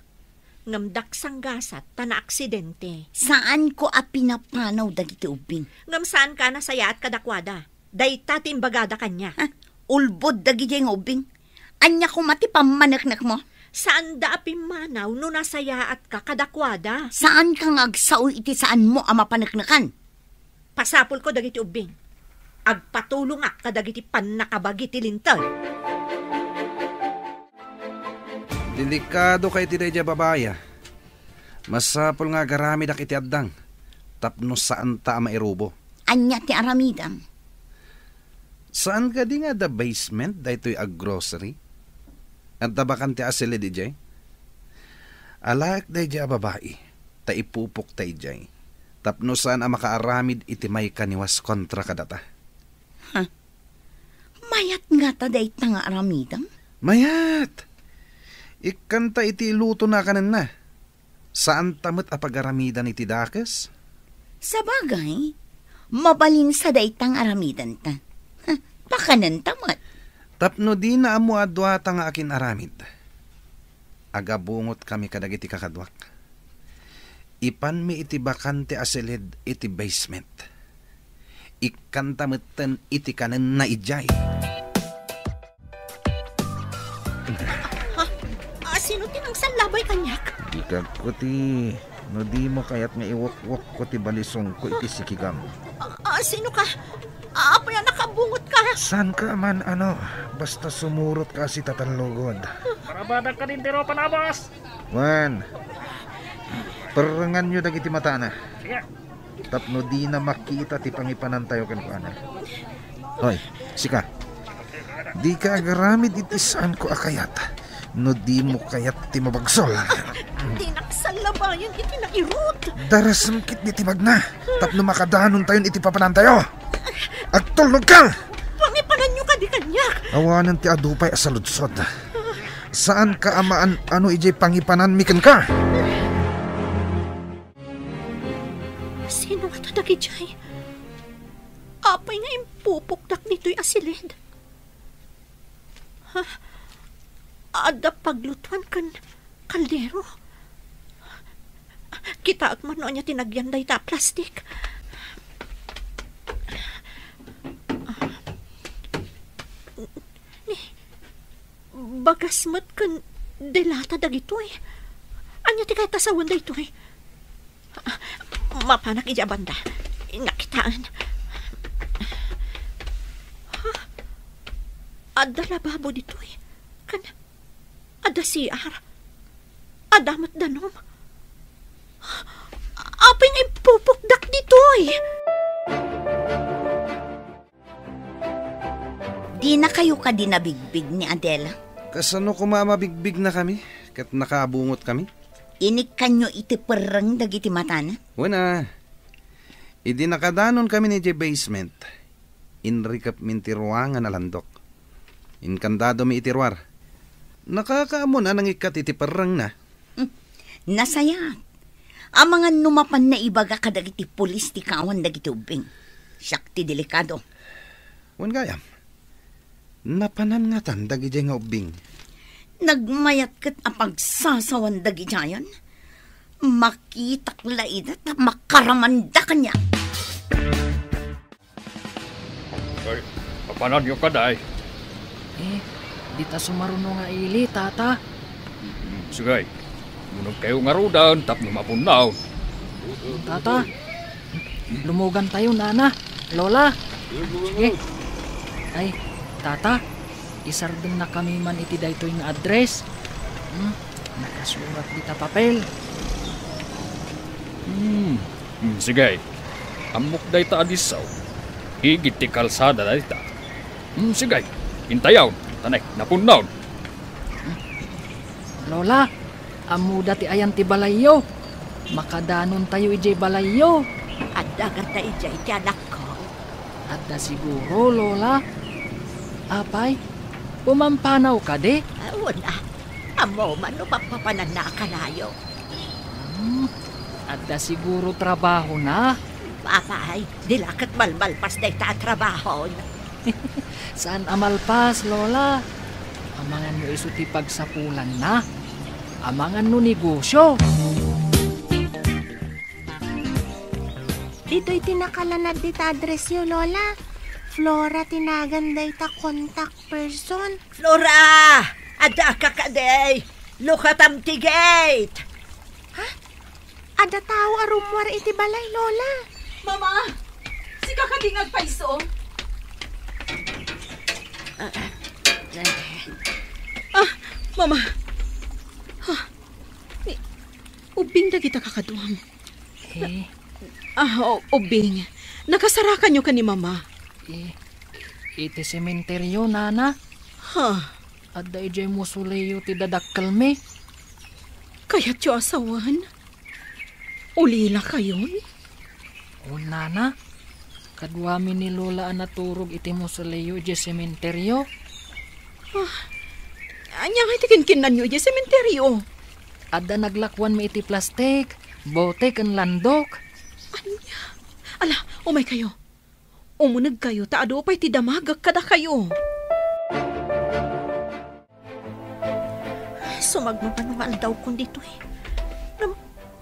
Speaker 8: Ngam daksang gasat tana aksidente.
Speaker 3: Saan ko pinapanaw dagiti ubing?
Speaker 8: Ngam saan ka nasaya at kadakwada. Dayta ti imbagada kanya.
Speaker 3: Ulbod dagiti nga ubing. Anya ko mati pamanaknak mo.
Speaker 8: Saan da apimanaw no nasayaat ka kadakwada?
Speaker 3: Saan kang agsaw iti saan mo ang mapanaknakan?
Speaker 8: Pasapol ko dagiti ubing. Agpatulong ak kadagiti pannakabagi ti lintag.
Speaker 7: Delikado kay ti dayja babaya. Masapol nga garamid ak iti addang. Tapno saan ta mairubo.
Speaker 3: Anya ti aramidang.
Speaker 7: Saan ka di nga the basement daytoy ag grocery? At tabakan ti asili di jay? Alak dayja babae. Ta ipupok tay jay. Tapno saan ang makaaramid iti may kaniwas kontra kadata.
Speaker 3: Mayat nga ta day nga aramidang?
Speaker 7: Mayat! Ikanta iti luto na kanan na. Saan tamot apagaramidan iti dakes?
Speaker 3: Sa bagay, mabalin sa daytang aramidan ta. Pakanan tamat.
Speaker 7: Tapno di na amo adwata nga akin aramid. Agabungot kami kadagiti kakadwak. Ipan mi iti bakante asilid iti basement. Ikantamutan iti kanan na ijay.
Speaker 8: Sino tinang salabay kanyak?
Speaker 9: Ikag ko ti, no di mo kayat nga iwak-wak ko ti balisong ko iti sikigam.
Speaker 8: Sino ka? Apa yan nakabungot ka?
Speaker 9: San ka man basta sumurot ka si tatanlugod.
Speaker 10: Parabadag ka din tiro panabas.
Speaker 9: Wan, perengan nyo dagiti mata na.
Speaker 10: Sige.
Speaker 9: Tapno di na makita ti pangipanan tayo kan kuana. Hoy, sika. Di ka agaramid iti saan ko akayat. No di mo kayat ti mabagsol.
Speaker 8: Di nagsalabayan iti nairot.
Speaker 9: Darasangkit ni ti magna. Tapno makadanon tayon iti papanan tayo. Agtulnog ka!
Speaker 8: Pangipanan nyo ka di kanyak.
Speaker 9: Awanan ti adupay asaludsod. Saan ka amaan ijay pangipanan miken ka?
Speaker 8: Sino ka tadagi jay? Apay nga impupukdak nito'y asilid. Ada paglutuan kan kaldero. Kita agmano niya tinagyan day ta plastik. Bagas mat kan delata dagito eh. Anya ti kay tasawan da ito eh. Mapanak ija banda. Nakitaan. Ada lababo dito eh. Kan ada siar. Ada mat danom. Aping ipupukdak dito eh.
Speaker 3: Di na kayo ka dinabigbig ni Adela.
Speaker 7: Kasano kumamabigbig na kami? Kat nakabungot kami?
Speaker 3: Inik kanyo iti perang dagiti matana?
Speaker 7: Wala. Idi nakadanon kami ni J basement. Inrikap mintiruangan na landok. Inkandado mi itirwar. Nakakaamon anang ikat iti perang na.
Speaker 3: Nasaya. Ang mga numapan na ibaga kadagiti pulis ti kawan dagiti ubing. Siyak ti delikado.
Speaker 7: Wan gayam. Napanan nga tan dagiti nga ubing.
Speaker 3: Nagmayat kat apagsasawan dagiti yan. Makitak laidat na makaramanda kanya.
Speaker 10: Ay, kapanan yung kaday.
Speaker 4: Di ta sumaruno nga ili, tata.
Speaker 10: Sige, munong kayo nga rudan, tapno mapunaw.
Speaker 4: Tata, lumugan tayo, nana, lola. Sige. Ay, tata, isardeng na kami man iti daytoy nga address. Nakasurat dita papel.
Speaker 10: Sige, amok day ta adisaw. Higit ti kalsada day ta. Sige, hintayaw, tanay, napunaw.
Speaker 4: Lola, amuda ti ayan ti balayo. Makadanon tayo ijay balayo.
Speaker 6: At dagat na ijay ti anak ko.
Speaker 4: Adda siguro, Lola. Apay, pumampanaw ka de?
Speaker 6: Wala. Amo man no papapanan na akalayo.
Speaker 4: Adda siguro trabaho na.
Speaker 6: Papay, dilakat malmalpas na itatrabaho.
Speaker 4: Saan amalpas, Lola? Amangan mo iso ti pagsapulan na. Amangan no negosyo.
Speaker 5: Dito'y tinakalanad dita address yo, Lola. Flora tinagan day ta contact person.
Speaker 6: Flora! Ada ka kaday! Lukatam ti gate!
Speaker 5: Ada tao arumwar iti balay, Lola.
Speaker 11: Mama, si kakadingag paiso. Mama. Ubing na kita kakaduang. Ubing. Nakasarakan nyo ka ni Mama.
Speaker 4: Iti sementeryo, Nana. Adda ijay musuleyo ti dadakkel me.
Speaker 11: Kaya't yung asawan? Ulila kayon?
Speaker 4: O, Nana. Kadwami ni Lola naturog iti musuleyo ijay sementeryo.
Speaker 11: Anya nga iti kinkinan nyo ijay sementeryo.
Speaker 4: Adda naglakwan me iti plastik, bote kan landok.
Speaker 11: Anya? Ala, umay kayo. Umunag kayo, taado pa'y ti damagak kada kayo.
Speaker 8: Sumagmapanumal daw kung dito eh.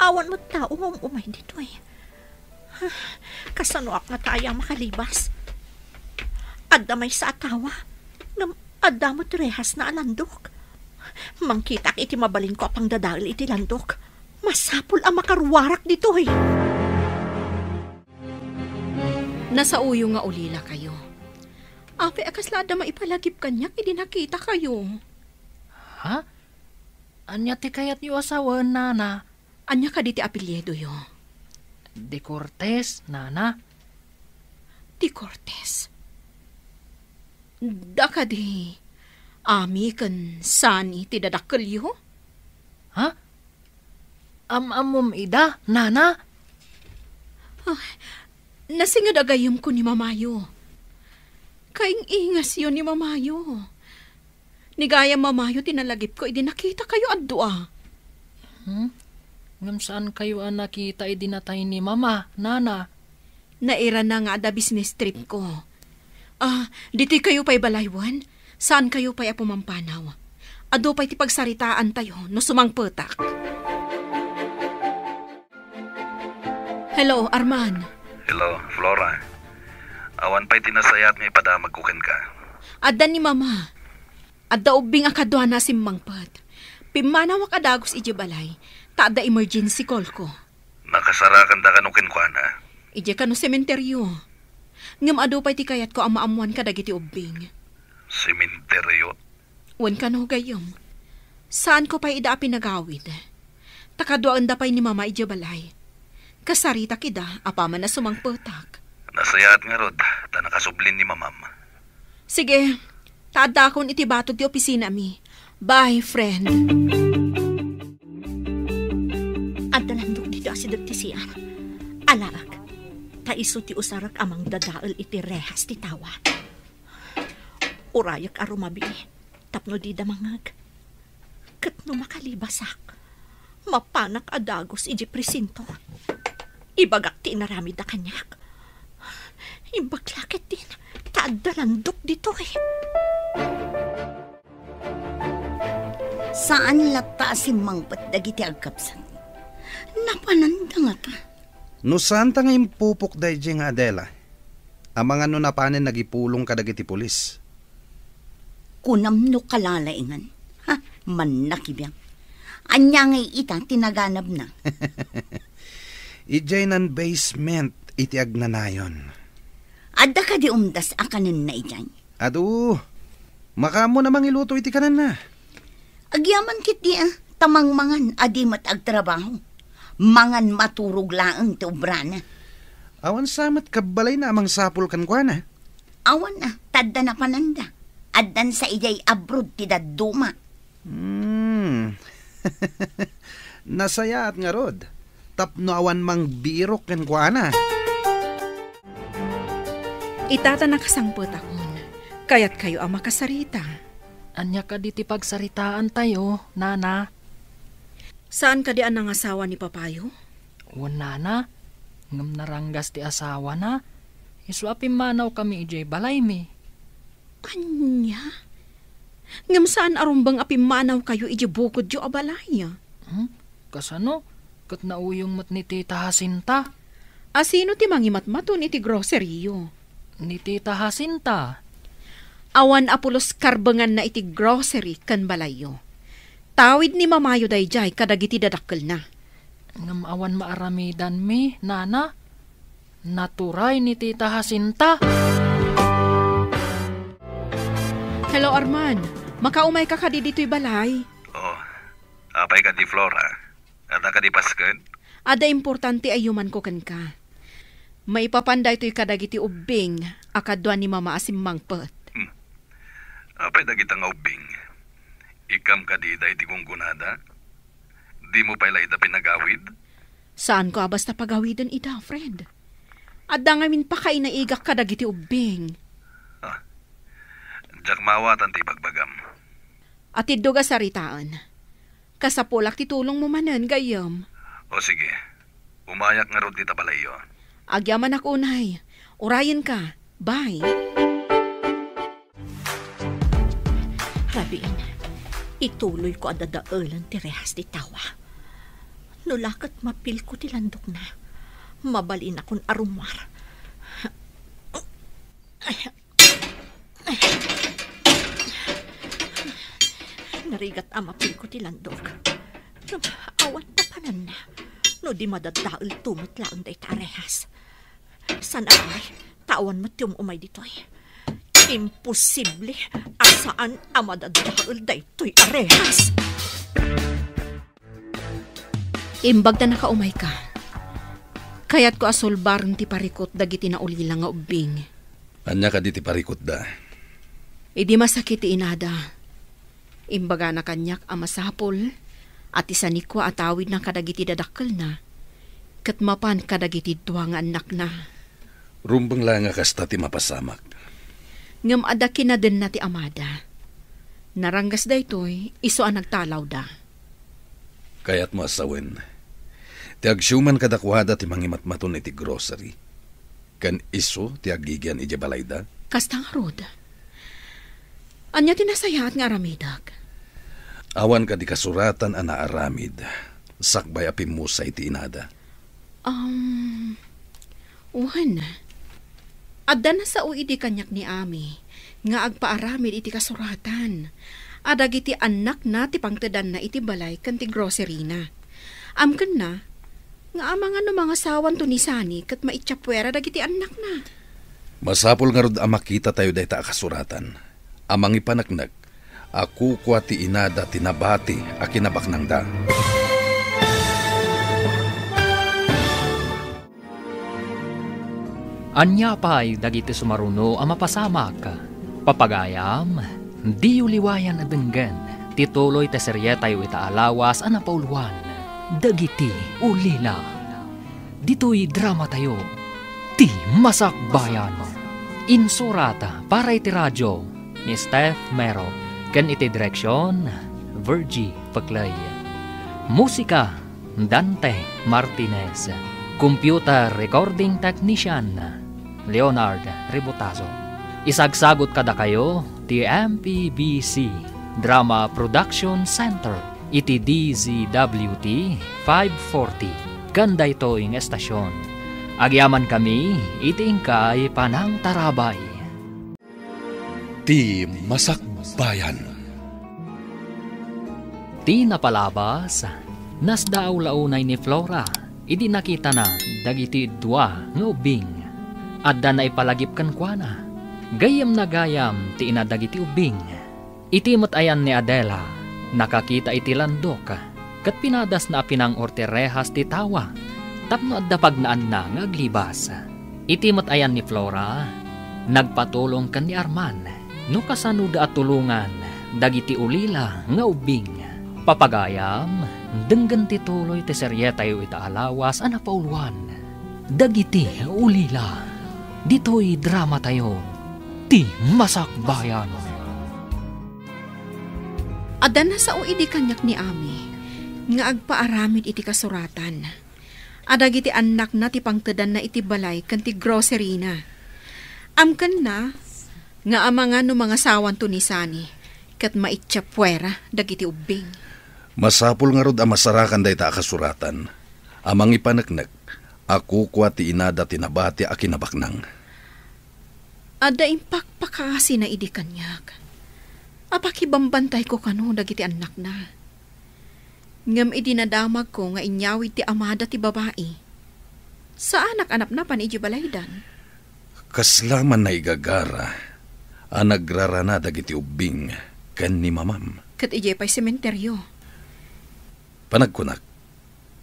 Speaker 8: Awan mo tao umay dito eh. Kasanuak nga tayo makalibas. Adda may sa atawa. Adda mo trehas na alandok. Mangkitak iti mabalin ko apang dadal iti landok. Masapul ang makarwarak dito eh.
Speaker 11: Nasa uyo nga ulila kayo. Ape akaslada maipalagip kanyak, hindi nakita kayo.
Speaker 4: Ha? Anya ti kayat yu asawan, Nana?
Speaker 11: Anya ka di ti apelyedo yo?
Speaker 4: De Cortez, Nana.
Speaker 11: Di Cortez. Da ka di ami kan sani ti dadakkel yo?
Speaker 4: Ha? Amom ida, Nana?
Speaker 11: Nasingad agayom ko ni Mamayo. Kaing ingas yun ni Mamayo. Nigaya Mamayo, tinalagip ko, idi nakita kayo addoa.
Speaker 4: Ngam saan kayo nakita, idi natay ni Mama, Nana?
Speaker 11: Naira na nga da business trip ko. Diti kayo pa'y balaywan? Saan kayo pa'y apumampanaw? Ado pa'y tipagsaritaan tayo, no sumangpetak. Hello, Arman.
Speaker 7: Hello, Flora. Awan pa'y tinasayat nga ipadamagkukan ka.
Speaker 11: Adda ni Mama. Adda ubing akadwa na simmangpat. Pimanawak adagos ije balay. Taada emergency call ko.
Speaker 7: Nakasarakan da kanukin ko na.
Speaker 11: Ije kano sementeryo. Ngam ado pa'y tikayat ko ang maamuan ka dagiti ubing.
Speaker 7: Sementeryo?
Speaker 11: Wan ka no gayom. Saan ko pa'y ida pinagawid? Takadwaan da pa'y ni Mama ije balay. Kasarita kida, apaman na sumangpetak.
Speaker 7: Nasayat nga rod, ta nakasublin ni Mamam.
Speaker 11: Sige, taada akong itibatog ti opisina mi. Bye, friend.
Speaker 8: Adalandok dito si Dr. Siar. Alaak, taiso ti usarak amang dadaal iti rehas ti tawa. Urayak arumabi, tapno di damangag. Katno makalibasak, mapanak adagos iji presinto. Ibagak ti inaramid na kanyak. Imbaklakit din, taadalandok dito eh.
Speaker 3: Saan lata si mangpat dagiti agkapsan? Napananda nga ta.
Speaker 7: No saan ta nga impupok day nga Adela? Amang ano na panen nagipulong ka dagiti pulis?
Speaker 3: Kunam no kalalaingan. Manakibiyang. Anya nga ita tinaganab na.
Speaker 7: Ijay nan basement iti agnanayon.
Speaker 3: Adda ka di umdas akanin na ijay.
Speaker 7: Adu, makamo namang iluto iti kanan na.
Speaker 3: Agyaman kiti tamangmangan adi mat agtrabaho. Mangan maturog laang ti ubrana.
Speaker 7: Awan samat kabalay na amang sapul kan kwa na.
Speaker 3: Awan na, tadda na pananda. Addan sa ijay abroad ti dadduma.
Speaker 7: Nasayaat nga rod. Tapno awan mang birok kan kwa na.
Speaker 11: Itata nakasangpot akon. Kaya't kayo ang makasarita.
Speaker 4: Anya ka di ti pagsaritaan tayo, Nana?
Speaker 11: Saan ka di ang asawa ni Papayo?
Speaker 4: Nana. Ngam naranggas ti asawa na. Iswapin manaw kami ijay balay mi.
Speaker 11: Anya? Ngam saan arumbang apimanaw kayo ijay bukod yu abalaya?
Speaker 4: Kasano? Kat nauyong mat ni Tita Jacinta.
Speaker 11: Asino ti mangimatmaton iti grocery yo?
Speaker 4: ni Tita Jacinta.
Speaker 11: Awan apulos karbangan na iti grocery kan balayo. Tawid ni mamayo dayjay kadagiti dadakkel na.
Speaker 4: Ngam awan maaramidan mi, nana. Naturay ni Tita Jacinta.
Speaker 11: Hello, Arman. Makaumay ka kadi dito'y balay.
Speaker 7: Oh, apay ka di Flora. Ada ka di Pasken?
Speaker 11: Ada importante ayuman ko kan ka. Maipapanday to'y kadagiti ubing, akadwa ni mama asim mangpet.
Speaker 7: Apay dagita nga ubing. Ikam ka di dahi tigong gunada? Di mo pala ida pinagawid?
Speaker 11: Saan ko basta pagawidan ida, friend? Adda ngamin pa kay naigak kadagiti ubing.
Speaker 7: Diyak mawatan ti bagbagam.
Speaker 11: At iddoga saritaan. Kasapulak ti tulong mo manan, gayam.
Speaker 7: O sige, umayak nga ron tita balayo.
Speaker 11: Agyaman ako unay. Urayan ka. Bye.
Speaker 8: Rabin, ituloy ko adadaalan ti rehas ti tawa. Nulakat mapil ko ti landok na. Mabalin akong arumar. Narigat amapil ko ti landok. Awan na panan na. No di madadaal tumatlaan day tarehas. Sana ay, tawan matiyong umay ditoy. Imposible asaan amadadaal day to'y arehas.
Speaker 11: Imbag na nakaumay ka. Kaya't ko asulbarang ti parikot dagiti na ulila nga ubing.
Speaker 7: Anya ka di ti parikot da?
Speaker 11: Idi masakit ti inada. Imbaga na kanyak amasapol at isanikwa atawid na kadagiti dadakkel na. Katmapan kadagiti duwa nga anak na.
Speaker 7: Rumbang lang nga kasta ti mapasamak.
Speaker 11: Ngam adakin na din na ti amada. Naranggas da ito'y iso ang nagtalaw da.
Speaker 7: Kaya't mo asawin. Ti agsyuman kadakwada ti mangimatmaton iti grocery. Kan iso ti agigyan iti balay da.
Speaker 11: Kastang rod. Anya tinasayaat nga aramidag.
Speaker 7: Awan ka di kasuratan ana aramid. Sakbay apim mo sa iti inada.
Speaker 11: Uhan. Adda na sa uidi kanyak ni Ami. Nga agpaaramid iti kasuratan. Adag iti anak na ti pangtedan na iti balay kan ti grocery na. Amken na. Nga amang ano mga sawan to ni Sani kat maitsapwera dag iti anak na.
Speaker 7: Masapol nga rod makita tayo dahi ta kasuratan. Amang ipanaknag. Aku kwa ti inada tinabati a kinabaknang da.
Speaker 2: Anya pa'y dagiti sumaruno ang mapasamak. Papagayam, di uliwayan adenggan. Tituloy te serye tayo itaalawas ang napauluan. Dagiti ulila. Dito'y drama tayo. Ti Masakbayan. Insurata para iti radyo ni Steph Mero. Kan iti direksyon, Virgie Paclay. Musika, Dante Martinez. Computer recording technician, Leonard Ributazo. Isagsagot kada kayo, ti MPBC Drama Production Center. Iti DZWT 540. Ganda ito yung estasyon. Agyaman kami, iti ingkay panang tarabay.
Speaker 1: Ti Masakbayan.
Speaker 2: Ti napalabas, nasdaaw launay ni Flora, idi nakita na dagiti dua nga ubing. Adda na ipalagip kan kuana. Gayam na gayam ti ina dagiti ubing. Itimot ayan ni Adela, nakakita iti landok, kat pinadas na pinang orterehas ti tawa. Tapno adda pagnaan na nga aglibas. Itimot ayan ni Flora, nagpatulong kan ni Arman. No kasanuda at tulungan, dagiti ulila nga ubing. Papagayam, denggan ti tuloy ti serye tayo itaalawas ang napauluan. Dagiti ulila, dito'y drama tayo, ti Masakbayan.
Speaker 11: Adda na sa uidi kanyak ni Ami, nga agpaaramid iti kasuratan. Adag iti anak na ti pangtedan na iti balay kan ti grocery na. Amken na, nga amanga no mga sawan to ni Sani, kat maitsapwera dagiti ubing.
Speaker 7: Masapul nga rod masarakan dahi ta kasuratan. Amang ipanaknak, aku kwa ti inada tinabati a kinabaknang.
Speaker 11: Ada impakpakasi na idi kanyak. Apakibambantay ko kano dagiti anak na. Ngam idinadamag ko nga inyawid ti amada ti babae. Sa anak-anak na pan iji balaydan.
Speaker 7: Kaslaman na igagara, anagrarana dagiti ubing ken ni mamam.
Speaker 11: Kat iji pa'y sementeryo.
Speaker 7: Panagkunak,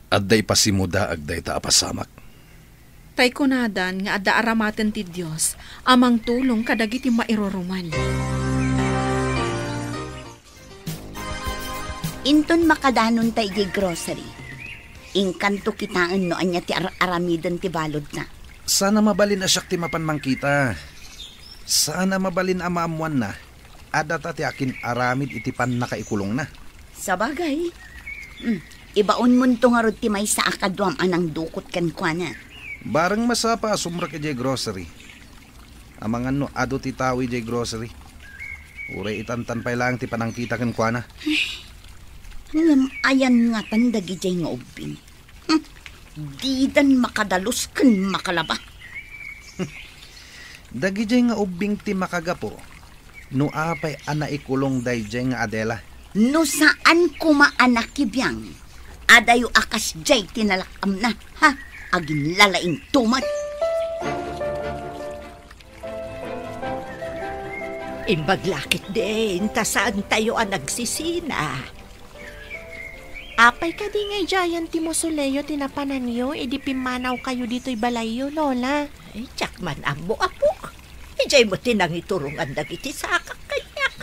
Speaker 7: adday pasimuda agday ta apasamak.
Speaker 11: Tay kunadan nga adda aramaten ti Dios amang tulong kadagiti mairuruman.
Speaker 3: Inton makadanon tay di grocery. Inkanto kitaan no anya ti aramiden ti balod na.
Speaker 7: Sana mabalin asyak ti mapanmang kita. Sana mabalin amaamuan na. Adata ti akin aramid iti pan nakaikulong na.
Speaker 3: Sabagay. Ibaon mo nito nga rod ti may sa akadwam anang dukot kan kwa na.
Speaker 7: Barang masapa sumra ka jay grocery. Amang ano ado ti tawi jay grocery. Uray itantan pa lang ti panangkita kan kwa na.
Speaker 3: Ngam ayan nga tandagi jay nga ubing. Didan makadalos kan makalaba.
Speaker 7: Dagi jay nga ubing ti makagapo. No apay anaikulong day jay nga Adela.
Speaker 3: No saan kumaanak kibiyang. Adayo akas jay tinalakam na, ha? Agin lalaing tumat.
Speaker 6: Imbaglakit din, tasaan tayo ang nagsisina.
Speaker 5: Apay ka di ngay jayan ti Mosoleo tinapanan nyo, edi pimanaw kayo dito'y balayo, Lola.
Speaker 6: Ay, tiyakman ang mo apok. Ijay mo tinang iturungan dagiti sa kakanyak.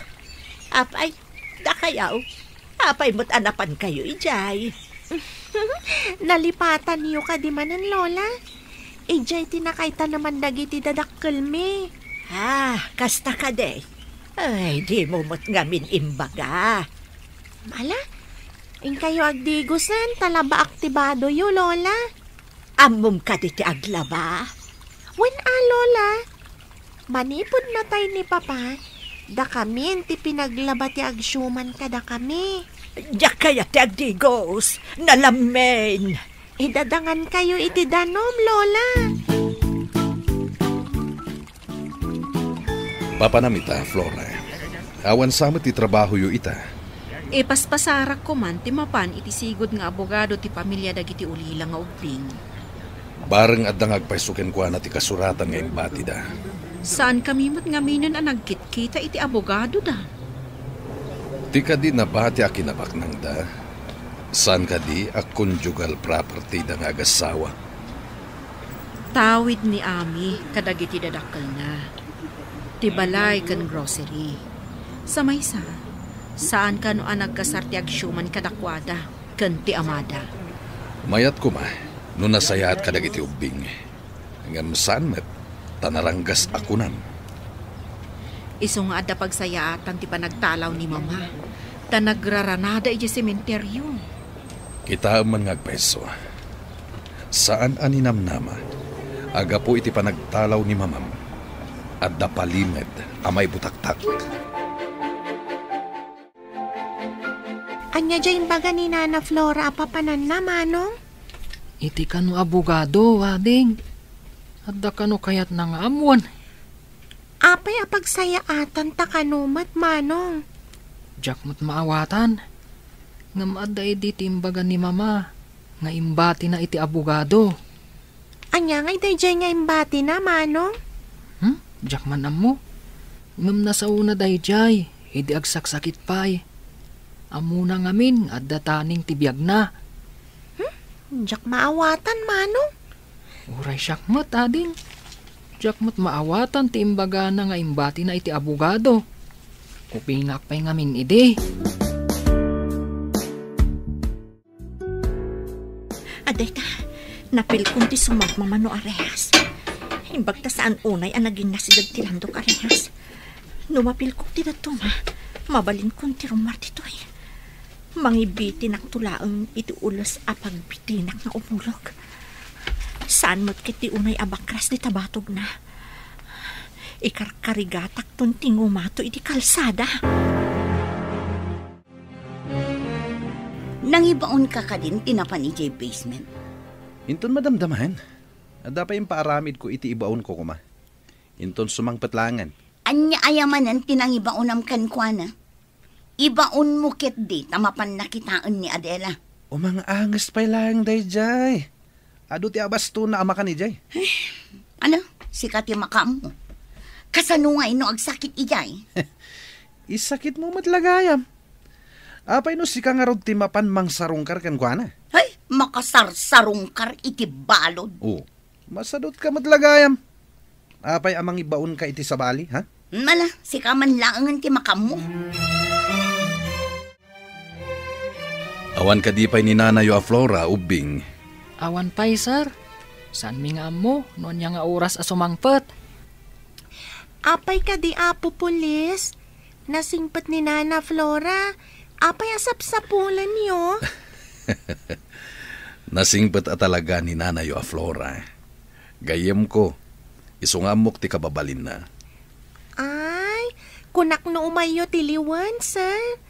Speaker 6: Apay, dakayaw. Apay mo't anapan kayo, ijay.
Speaker 5: Nalipatan niyo ka di manan, Lola. Ijay tinakaita naman dagiti dadakkel me.
Speaker 6: Kasta ka de. Ay, di mo mo't ngamin imbaga.
Speaker 5: Mala, kayo agdigusan, talaba aktibado yo, Lola.
Speaker 6: Amom ka di ti aglaba.
Speaker 5: Lola. Manipod na tayo ni Papa. Da kami, ti pinaglaba ti agsyuman ka da kami.
Speaker 6: Diyak kaya ti agdigos, nalamen.
Speaker 5: Idadangan kayo iti danom, Lola.
Speaker 7: Papanamita, Flora. Awan sama ti trabaho yu ita.
Speaker 11: Paspasarak ko man ti mapan iti sigod nga abogado ti pamilya dagiti ulila nga ubing.
Speaker 7: Bareng adang agpaisuken ko na ti kasuratan nga imbati da.
Speaker 11: Saan kami mat ngaminan ang nagkitkita iti abogado da?
Speaker 7: Di ka di nabati a kinabaknang da. Saan ka di a conjugal property da nga agasawa.
Speaker 11: Tawid ni Ami kadagiti dadakkel na. Ti balay kan grocery. Sa maysa, saan ka no ang nagkasarti agsyuman kadakwada kan ti amada.
Speaker 7: Mayat ko ma, no nasayaat kadagiti ubing. Ngam saan met, tanaranggas ako nam.
Speaker 11: Iso nga adda pagsayaatan ti panagtalaw ni Mama. Tanagraranada iti sementeryo.
Speaker 7: Kita man ngagpeso. Saan aninamnama, aga po iti panagtalaw ni Mamam. Adda palimed amay butaktak.
Speaker 5: Anya dyan baga ni Nana Flora apapanan na, Manong?
Speaker 4: Iti kano abogado, ading. Adda kano kayat na nga amuan.
Speaker 5: Apay apagsayaatan ta kanumat, Manong.
Speaker 4: Diyak mo't maawatan. Ngam adda edi timbaga ni Mama. Nga imbati na iti abogado.
Speaker 5: Anya ngay dayjay nga imbati na, Manong?
Speaker 4: Diyak man amo. Ngam nasauna dayjay. Edi agsaksakit pa'y. Amo na ngamin adda taning tibiyag na.
Speaker 5: Diyak maawatan, Manong?
Speaker 4: Uray syakmat, ading. Diyak mo't maawatan ti imbaga na nga imbati na iti abogado. Kupingak pa'y ngamin ide.
Speaker 6: Aday ta, napil kong ti sumagmamano arehas. Imbag ta saan unay ang naging nasidag ti landok arehas. Numapil kong ti datuma, mabalin kong ti rumar titoy. Mangibiti naktulaang iti ulos apagbitinak na umulog. Saan mo't kiti unay abakras di tabatog na. Ikarkarigatak ton tingumato iti kalsada.
Speaker 3: Nangibaon ka din tinapan iti basement.
Speaker 7: Inton madamdamahan. Adda pa yung paaramid ko iti ibaon ko kuma. Inton sumang petlangan.
Speaker 3: Anya ayamanan tinangibaonam kan kwa na. Ibaon mo kit di tamapan nakitaan ni Adela.
Speaker 7: O mga angas pa lang, dayjay. Ado ti abas to na ama ka ni Jay.
Speaker 3: Ano? Sikat yung makam mo. Kasano nga ino agsakit ijay?
Speaker 7: Isakit mo matlagayam. Apay no si ka nga rod ti mapan mang sarungkar kan kwa na.
Speaker 3: Ay, makasarsarungkar iti balod.
Speaker 7: Oo. Masadot ka matlagayam. Apay amang ibaon ka iti sabali, ha?
Speaker 3: Mala, si kaman laangan ti makam mo.
Speaker 7: Awan ka di pa'y ni Nanayo a Flora, ubing.
Speaker 4: Awan pa'y, sir. Saan mi nga mo? Noon niya nga oras asumangpet.
Speaker 5: Apay ka di apo pulis. Nasingpat ni Nana Flora. Apay asap-sapulan niyo.
Speaker 7: Nasingpat at talaga ni Nanayo a Flora. Gayem ko, isungamok ti kababalin na.
Speaker 5: Ay, kunak no umayo tiliwan, sir.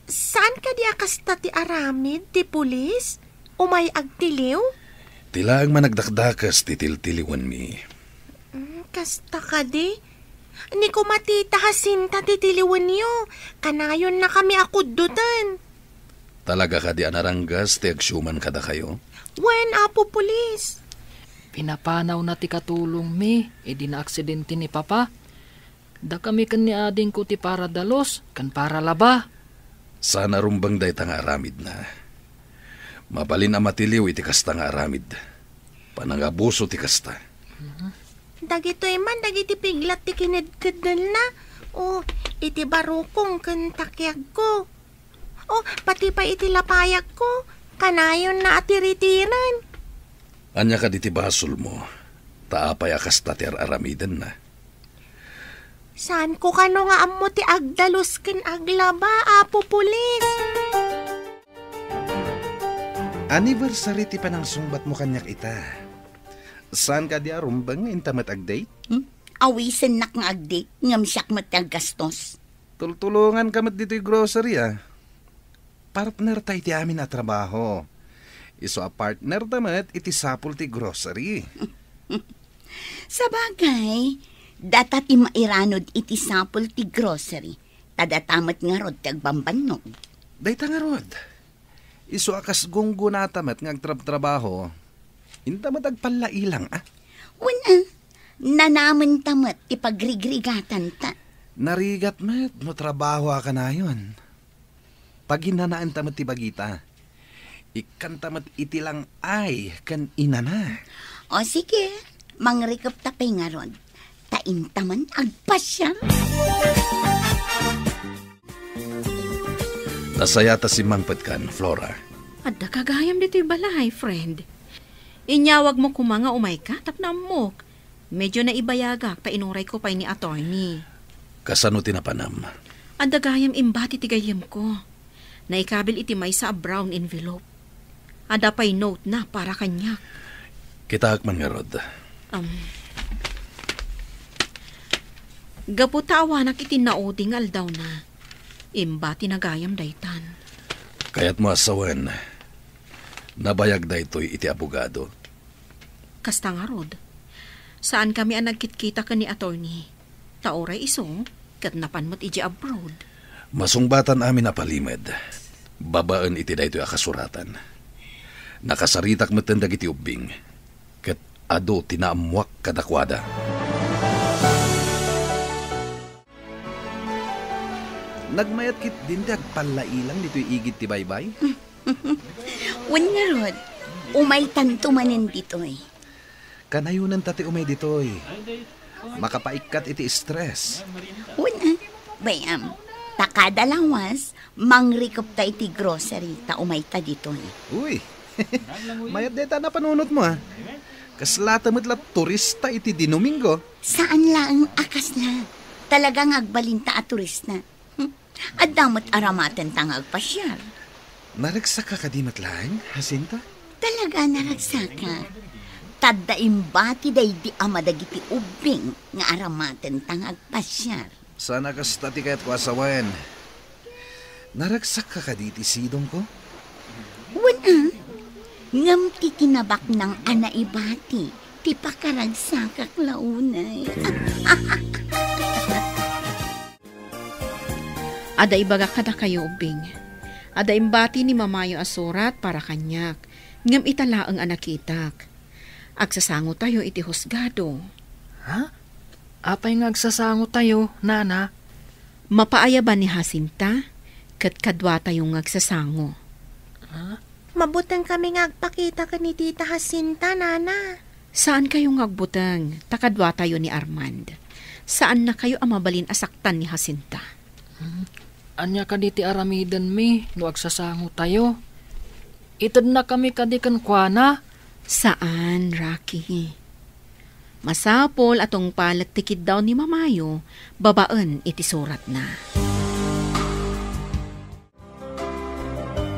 Speaker 5: Saan ka di akasta ti aramid, ti pulis? Umay agtiliw?
Speaker 7: Tila ang managdakdakas ti tiltiliwan mi.
Speaker 5: Kasta ka di? Ni ko matita hasinta ti tiliwan niyo. Kanayon na kami akuddutan.
Speaker 7: Talaga ka di anaranggas ti agsyuman kada kayo?
Speaker 5: Wen, apo pulis?
Speaker 4: Pinapanaw na ti katulong mi, di na aksidente ni Papa. Da kami kan ni ading ko ti para dalos, kan para laba.
Speaker 7: Sana rumbang day tanga aramid na. Mabalin na matiliw iti kasta nga aramid. Panangabuso ti kasta.
Speaker 5: Dagito man, dagiti piglat ti kinedkedal na. O, iti barukong kan takyag ko. O, pati pa iti lapayag ko. Kanayon na atiritiran.
Speaker 7: Anya ka diti basol mo. Taapay akasta ti aramidan na.
Speaker 5: Saan ko kano nga amo ti agdalos ken aglaba, apo pulis?
Speaker 7: Anniversary ti panang sungbat mo kanyak ita. Saan ka di arumbang intamat agdate?
Speaker 3: Awisen nak nga agdate, ngam siyak mataggastos.
Speaker 7: Tultulungan ka mat dito'y grocery Partner tayo ti amin na trabaho. Iso a partner tamat iti sapul ti grocery.
Speaker 3: Sa bagay, data ti mairanod iti sapul ti grocery. Tadatamat nga rod ti agbambanog.
Speaker 7: Dayta nga rod. Iso akas gunggo na tamat nga agtrab-trabaho. Intamat agpalailang
Speaker 3: Una, nanaman tamat ti pagrigrigatan ta.
Speaker 7: Narigat mat, mo trabaho ka na yun. Pag hinanaan tamat ti bagita, ikan tamat iti lang ay kan inana.
Speaker 3: O sige, mangrikap tapay nga rod. Taintaman agpasya.
Speaker 7: Nasaya ta si mangpet kan, Flora.
Speaker 11: Adda kagayam dito'y balay, friend. Inyawag mo kumanga umay ka, tapnamok. Medyo naibayagak, painuray ko pa ni attorney.
Speaker 7: Kasano tinapanam?
Speaker 11: Adda gayam imbati tigayam ko. Naikabil iti may sa brown envelope. Ada pa'y note na para kanya.
Speaker 7: Kitaak man nga rod.
Speaker 11: Gaputawanak iti nauding aldaw na. Imbati na gayam daytan.
Speaker 7: Kaya't mo asawan, nabayag da ito'y iti abogado.
Speaker 11: Kasta nga rod. Saan kami ang nagkitkita ka ni attorney? Taoray iso, kat napanmat iji abroad.
Speaker 7: Masungbatan amin na palimad. Babaan iti da ito'y akasuratan. Nakasaritak matandag iti ubing. Kat ado tinaamuak kadakwada. Nagmayat kit din di agpalailang dito'y igit ti baybay?
Speaker 3: Wan nga rod, umay tantumanin dito'y.
Speaker 7: Kanayunan tati umay dito'y. Makapaikat iti stress.
Speaker 3: Una, bayam, takadalawas, mangrikop ta iti grocery ta umay ta dito'y.
Speaker 7: Uy, mayat deta na panunot mo Kaslata mo't turista iti di Domingo.
Speaker 3: Saan lang akas na? Talagang agbalinta at turista. At damot aramatan tang agpasyal.
Speaker 7: Naragsak ka di matlang, Jacinta?
Speaker 3: Talaga naragsak ka. Tadda imbati day di amadagiti ubing nga aramatan tang agpasyal.
Speaker 7: Sana kastati kaya't ko asawan. Naragsak ka di ti sidong ko?
Speaker 3: Wala. Ngam titinabak ng anaibati. ti pakaragsakak launay.
Speaker 11: Ada ibaga kada kayo ubing. Ada imbati ni Mamayo asurat para kanyak. Ngam italaang anakitak. Agsasango tayo iti husgado.
Speaker 4: Ha? Apay nga agsasango tayo, nana?
Speaker 11: Mapaaya ba ni Jacinta? Kat kadwa tayong agsasango.
Speaker 5: Mabutang kami ngagpakita ka ni Tita Jacinta, nana.
Speaker 11: Saan kayong agbutang? Takadwa tayo ni Armand. Saan na kayo amabalin asaktan ni Jacinta?
Speaker 4: Anya ka diti aramidan mi, no agsasango tayo. Itad na kami kadikan kwa na.
Speaker 11: Saan, Rocky? Masapol atong palagtikid daw ni Mamayo, babaan iti surat na.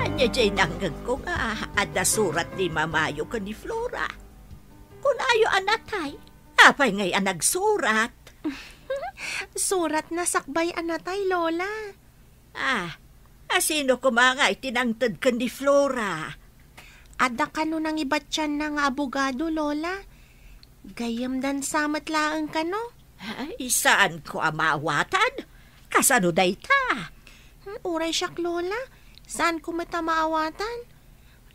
Speaker 8: Anya jay nanggag ko nga, ada surat ni Mamayo ka ni Flora. Kung ayo anatay, apay ngay anagsurat.
Speaker 5: Surat na sakbay anatay, Lola.
Speaker 8: Sino kumangay tinangtad ka ni Flora?
Speaker 5: Ada ka no nang ibat siyan ng abogado, Lola. Gayam dan samat laang ka no?
Speaker 8: Saan ko amawatan? Kasano day ta?
Speaker 5: Uray siyak, Lola. Saan ko mata maawatan?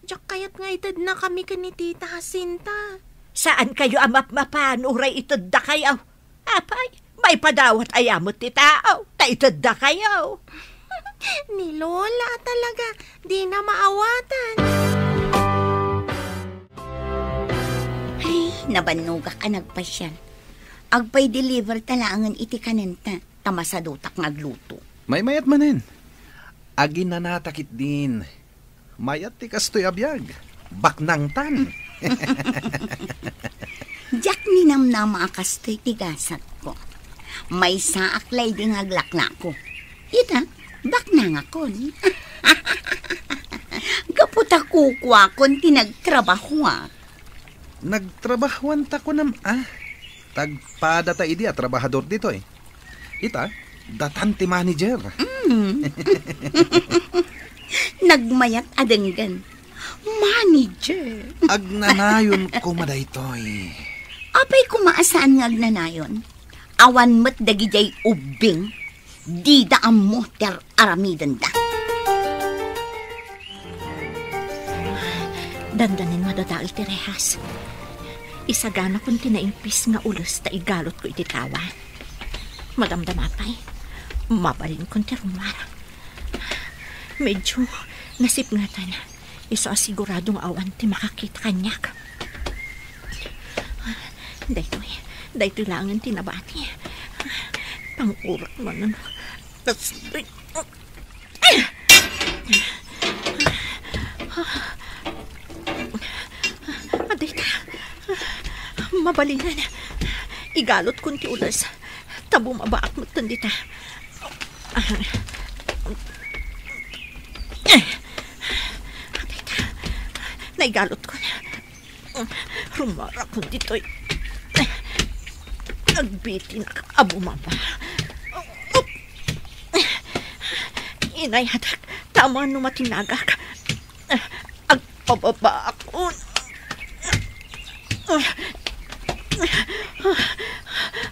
Speaker 5: Diyak kayat nga itad na kami ka ni Tita Jacinta.
Speaker 8: Saan kayo amap-mapan? Uray itad da kayo. Apay, may padawat ayamot ti tao. Ta itad da kayo.
Speaker 5: Ni Lola talaga, di na maawatan.
Speaker 3: Ay, nabanuga ka nagpasyan. Agpay deliver talangan iti kanenta, tamasadutak ngagluto.
Speaker 7: May mayat manin. Agi nanatakit din. Mayat ti kastoy abiyag. Baknang tan.
Speaker 3: Diyak ninamnama akastoy tigasat ko. May saaklay di ngaglakla ko. Ita, baknang akon. Kaputa kukwa kon tinagtrabahuan.
Speaker 7: Nagtrabahuan ta ko nam, tagpada ta idi trabahador dito eh. Ita, datanti manager.
Speaker 3: Nagmayat adenggan. Manager.
Speaker 7: Agnanayon ko madaytoy.
Speaker 3: Apay kumaasaan nga agnanayon? Awan mo't dagijay ubing. Di daam mo ter aramidan da.
Speaker 8: Dandanin madadaal ti rehas. Isagana kong tinaimpis nga ulos ta igalot ko iti tawa. Madamdamapay, mabalin kong ti rumar. Medyo nasipngatan. Iso asiguradong awan ti makakita kanyak. Daytoy langan tinabati. Pangurat man. Adita, mabalinan. Igalot kong ti ulas. Tabo mabaak mo tandita. Naigalot ko na. Rumara ko dito'y. Nagbitin ka, abumaba. Inay hatak, tama no matinagak. Agpababa ako.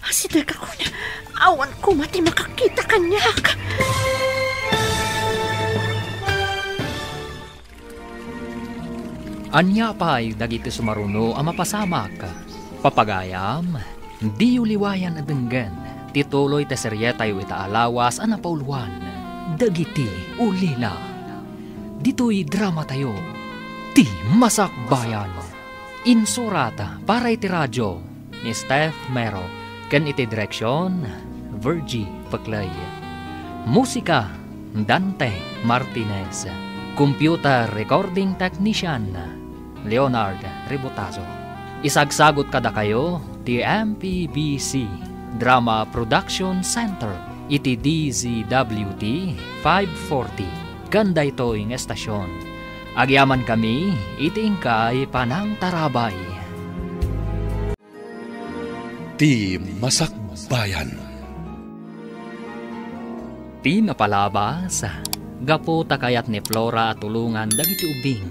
Speaker 8: Asidag ako na. Awan ko mati makakita kanyak.
Speaker 2: Anya pa'y dagiti sumaruno ang mapasamak. Papagayam, di uliwayan adenggan. Tituloy ta seryetay ita alawas ang napauluan. Dagiti ulila. Dito'y drama tayo. Ti Masakbayan. Insurata para iti radyo ni Steph Mero. Ken iti direksyon, Virgie Paclay. Musika, Dante Martinez. Computer recording technician, Leonard Ributazo. Isagsagot kada kayo, ti MPBC Drama Production Center, iti DZWT 540. Ganda ito yung estasyon. Agyaman kami, iti ingkay panang tarabay.
Speaker 1: Ti Masakbayan.
Speaker 2: Ti napalabas, gapo takayat ni Flora at tulungan dagiti ubing.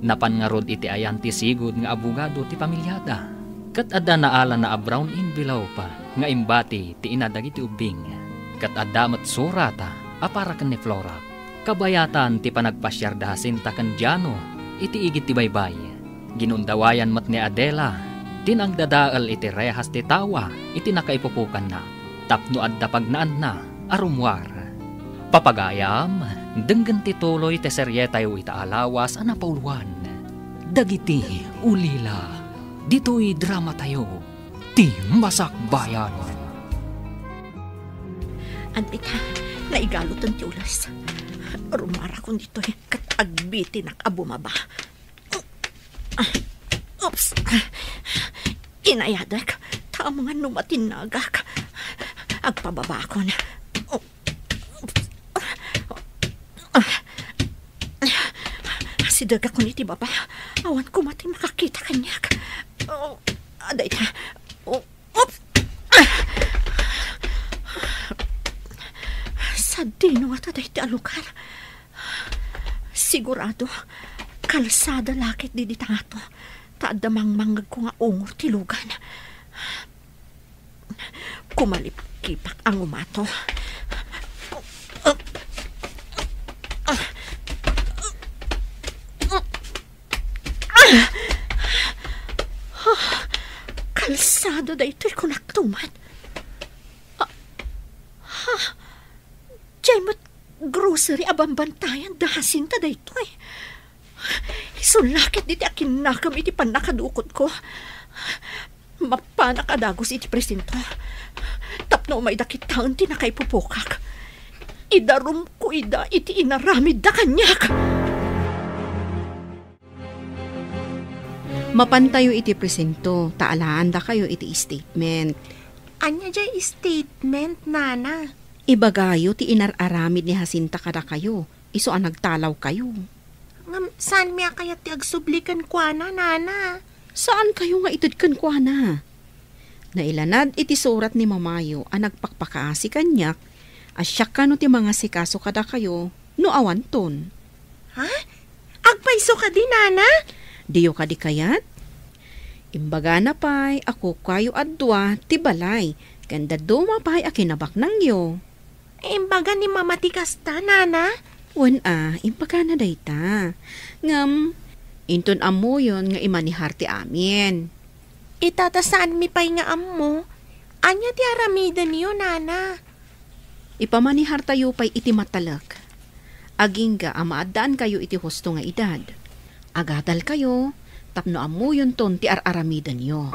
Speaker 2: Napan nga rod iti ayan ti sigud nga abogado ti pamilyada. Kat adda naala na a brown envelope nga imbati ti inadag iti ubing. Kat adda met surata apara ken ni Flora. Kabayatan ti panagpasyar da Jacinta ken Jano iti igit ti baybay. Ginundawayan met ni Adela tinang dadaal iti rehas ti tawa iti nakaipupukan na. Tapno adda pagnaan na arumwar. Papagayam denggen ti tuloy ti seryetayo ita alawas ana pauluan. Dagiti ulila. Dito'y drama tayo, ti Masakbayan.
Speaker 8: Antika, naigalutan ti ulas. Rumara kong dito'y katagbiti nakabumaba. Oops! Inayadak, ta mga numatinagak. Agpababa ko na. Sidaga ko niti baba. Awan ko mati makakita kanyak. Aday ta. Oops! Sa dino at aday ti alukar. Sigurado, kalsada lakit di ditato. Taadamang mangag ko nga ungor ti lugan. Kumalip-kipak ang umato. Kalsada da ito'y kunaktuman. Diyay mo't grocery abambantayan da Jacinta da ito'y. Isulakit diti akin nakam iti panakadukot ko. Mapanak adagos iti presinto. Tapno may dakitaan ti nakaipupukak. Idarum ko ida iti inaramid da kanyak.
Speaker 11: Mapantayo iti presento, taalaan da kayo iti statement.
Speaker 5: Anya jay statement, nana?
Speaker 11: Ibagayo ti inararamid ni Jacinta kada kayo. Iso ang nagtalaw kayo.
Speaker 5: Saan miya kaya ti agsublikan kwa na, nana?
Speaker 11: Saan kayo nga itudkan kwa na? Nailanad iti surat ni Mamayo ang nagpakpakaasi kanyak, asyak ka no ti mga sikaso kada kayo, no awanton.
Speaker 5: Ha? Agpaiso ka di, nana?
Speaker 11: Diyo ka di kayat? Imbaga na pa'y ako kayo adwa ti balay, ganda duma pa'y akinabak nang yo.
Speaker 5: Imbaga ni mama ti kasta, nana?
Speaker 11: Wan imbaga na dayta. Ngam, inton amo yon nga imanihar ti amin.
Speaker 5: Itatasaan mi pa'y nga amo? Anya ti aramidan niyo, nana?
Speaker 11: Ipamanihar tayo pa'y iti matalak. Aging ga amaadaan kayo iti husto nga edad. Agadal kayo, tapno amo yun ton ti araramidan nyo.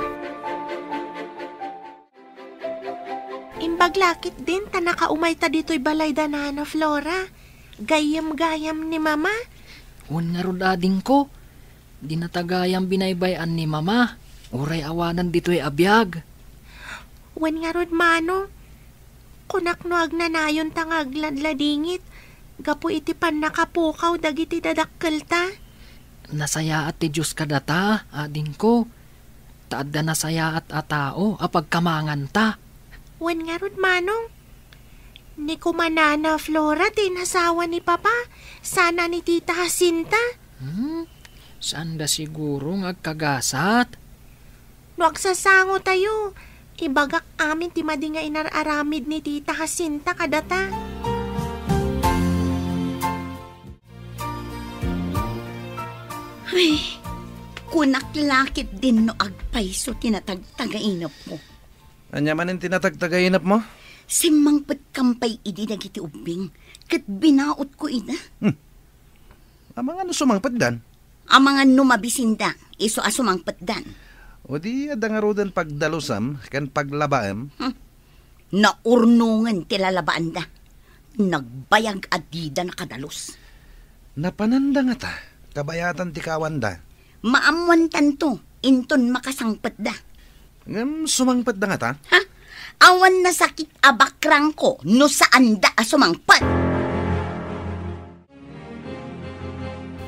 Speaker 5: Imbaglakit din ta nakaumay ta dito'y balay da nana, Flora. Gayam-gayam ni mama.
Speaker 4: Un nga rodading ko, di natagayam binaybayan ni mama. Uray awanan dito'y abiyag.
Speaker 5: Wan nga rod mano, kunak no agnanayon ta nga agladladingit. Gapo iti pan nakapukaw dagiti dadakkel ta.
Speaker 4: Nasaya at ti Diyos kadata, ading ko. Taadda nasaya at atao, apagkamangan ta.
Speaker 5: Wan nga rod, manong. Ni kumanana, Flora, tinasawa ni Papa. Sana ni Tita Jacinta.
Speaker 4: Saan da siguro ngagkagasat?
Speaker 5: No agsasango tayo. Ibagak amin ti madi nga inararamid ni Tita Jacinta kadata.
Speaker 3: Ay, kunaklakit din no agpaiso tinatagtagainap mo.
Speaker 7: Anya man ang tinatagtagainap mo?
Speaker 3: Simangpet kampay idi nagiti ubing, kat binaot ko ina.
Speaker 7: Amang ano sumangpet dan?
Speaker 3: Amangan numabisinda, iso asumangpet dan.
Speaker 7: O di adangarodan pagdalusam, kan paglabaam.
Speaker 3: Naurnungan tilalabaan da. Nagbayag adida na kadalos.
Speaker 7: Napananda nga ta, kabayatan ti kawanda.
Speaker 3: Maamuan tanto, inton makasangpet da.
Speaker 7: Sumangpet da nga ta?
Speaker 3: Ha? Awan na sakit abakrang ko, no saan da asumangpet.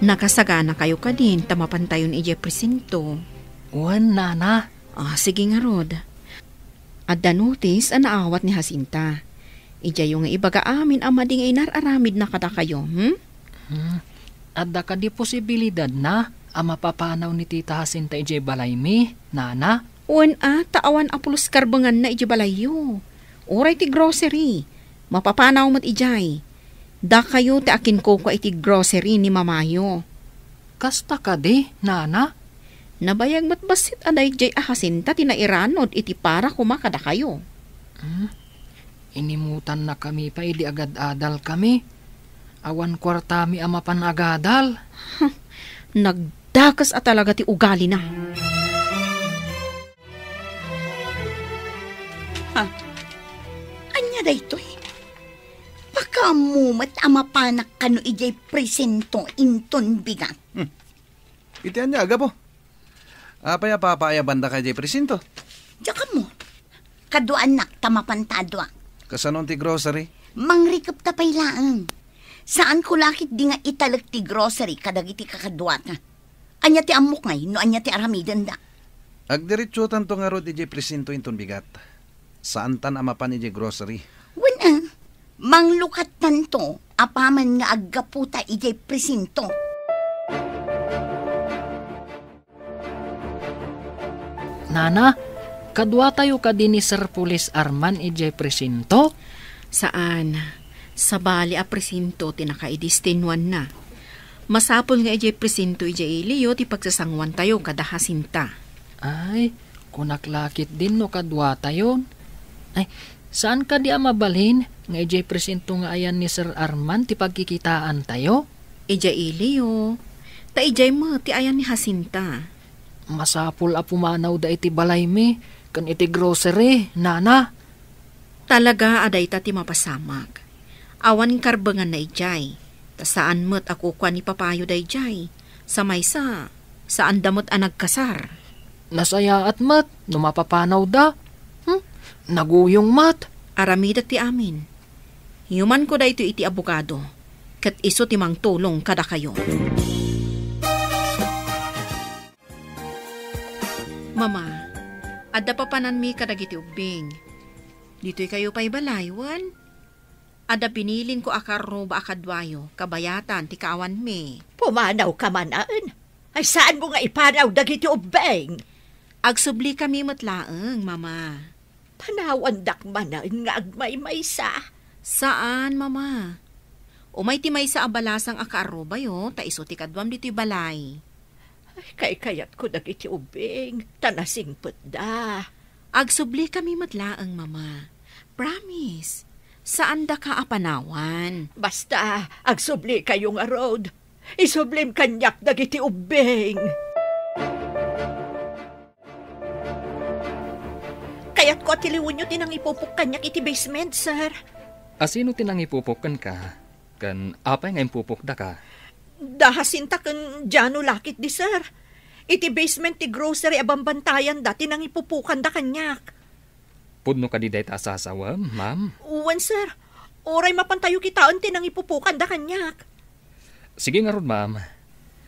Speaker 11: Nakasagana kayo ka din, tamapantayon ije presinto.
Speaker 4: Wan, nana.
Speaker 11: Sige nga rod. Adda notice ang naawat ni Jacinta. Ija yung ibaga amin ang mading inararamid na kada kayo,
Speaker 4: Adda ka di posibilidad na ang mapapanaw ni Tita Jacinta ije balay mi, nana?
Speaker 11: Uwan taawan apulos karbangan na iji balayo. Oray ti grocery. Mapapanaw mat ijay. Da kayo ti akin ko iti grocery ni mamayo.
Speaker 4: Kasta ka di, nana?
Speaker 11: Nabayag mat basit aday jay ahasinta tinairanod iti para kumakada kayo.
Speaker 4: Inimutan na kami pa, idi agad-adal kami. Awan kwartami ama panagadal.
Speaker 11: Nagdakas talaga ti ugali na.
Speaker 3: Anya da ito Pakamumat ama panak kano ijay presento inton bigat.
Speaker 7: Iti anya aga po. Apay papaya banda ka jay presento.
Speaker 3: Diyan mo. Kaduan nak tamapantadwa.
Speaker 7: Kasanon ti grocery?
Speaker 3: Mangrikap tapay laang. Saan ko lakit di nga italag ti grocery kadagiti kakadwa na. Anya ti amok ngay, no anya ti aramidan da.
Speaker 7: Agdiritsutan to nga ro di jay presento inton bigat. Saan tan amapan ni jay grocery?
Speaker 3: Wala. Manglukat tanto, apaman nga aggaputa ijay presento.
Speaker 4: Nana, kadwa tayo ka din ni Sir Police Arman ijay presinto?
Speaker 11: Saan? Sa bali a presinto tinakaidistinwan na. Masapol nga ijay presinto ijay iliyo ti pagsasangwan tayo kadahasinta.
Speaker 4: Ay, kunaklakit din no kadwa tayo. Ay, saan ka di mabalhin nga ijay presinto nga ayan ni Sir Arman ti pagkikitaan tayo?
Speaker 11: Ijay iliyo. Ta ijay mo ti ayan ni Jacinta.
Speaker 4: Masapul a pumanaw da iti balay mi, kan iti grocery, nana.
Speaker 11: Talaga aday ta ti mapasamag. Awan karbangan na ijay. Ta saan mo't ako kwa ni papayo da ijay. Sa maysa, saan damot a nagkasar.
Speaker 4: Nasaya at mat, numapapanaw da. Naguyong mat.
Speaker 11: Aramida ti amin. Human ko da ito iti abogado. Kat iso ti mang tulong kada kayo. Mama, adda pa panan mi kadagiti ubing. Dito'y kayo pa'y balaywan. Adda pinilin ko akarro ba akadwayo, kabayatan ti kaawan mi.
Speaker 8: Pumanaw ka manaan. Ay saan mo nga ipanaw dagiti ubeng?
Speaker 11: Agsubli kami matlaeng, mama.
Speaker 8: Panawan dak manaan nga agmay-maysa.
Speaker 11: Saan, mama? Umay ti may sa abalasang akarro ba yo, ta iso ti kadwam dito'y balay.
Speaker 8: Ay, kay-kayat ko dagiti ubing. Tanasing put da.
Speaker 11: Agsubli kami matlaang, mama. Promise. Saan da ka apanawan?
Speaker 8: Basta, agsubli kayong road. Isublim kanyak dagiti ubing. Kaya't ko atiliwan nyo tinang ipupuk kanyak iti basement, sir.
Speaker 2: Asino tinang ipupukan ka? Kan apay nga impupuk da ka?
Speaker 8: Dahasinta kan Jano lakit di sir. Iti basement ti grocery abambantayan dati nang ipupukan da kanyak.
Speaker 2: Pudno ka di dahi ta asasawa, ma'am?
Speaker 8: Uwan sir. Oray mapantayo kitaan ti nang ipupukan da kanyak.
Speaker 2: Sige nga ron, ma'am.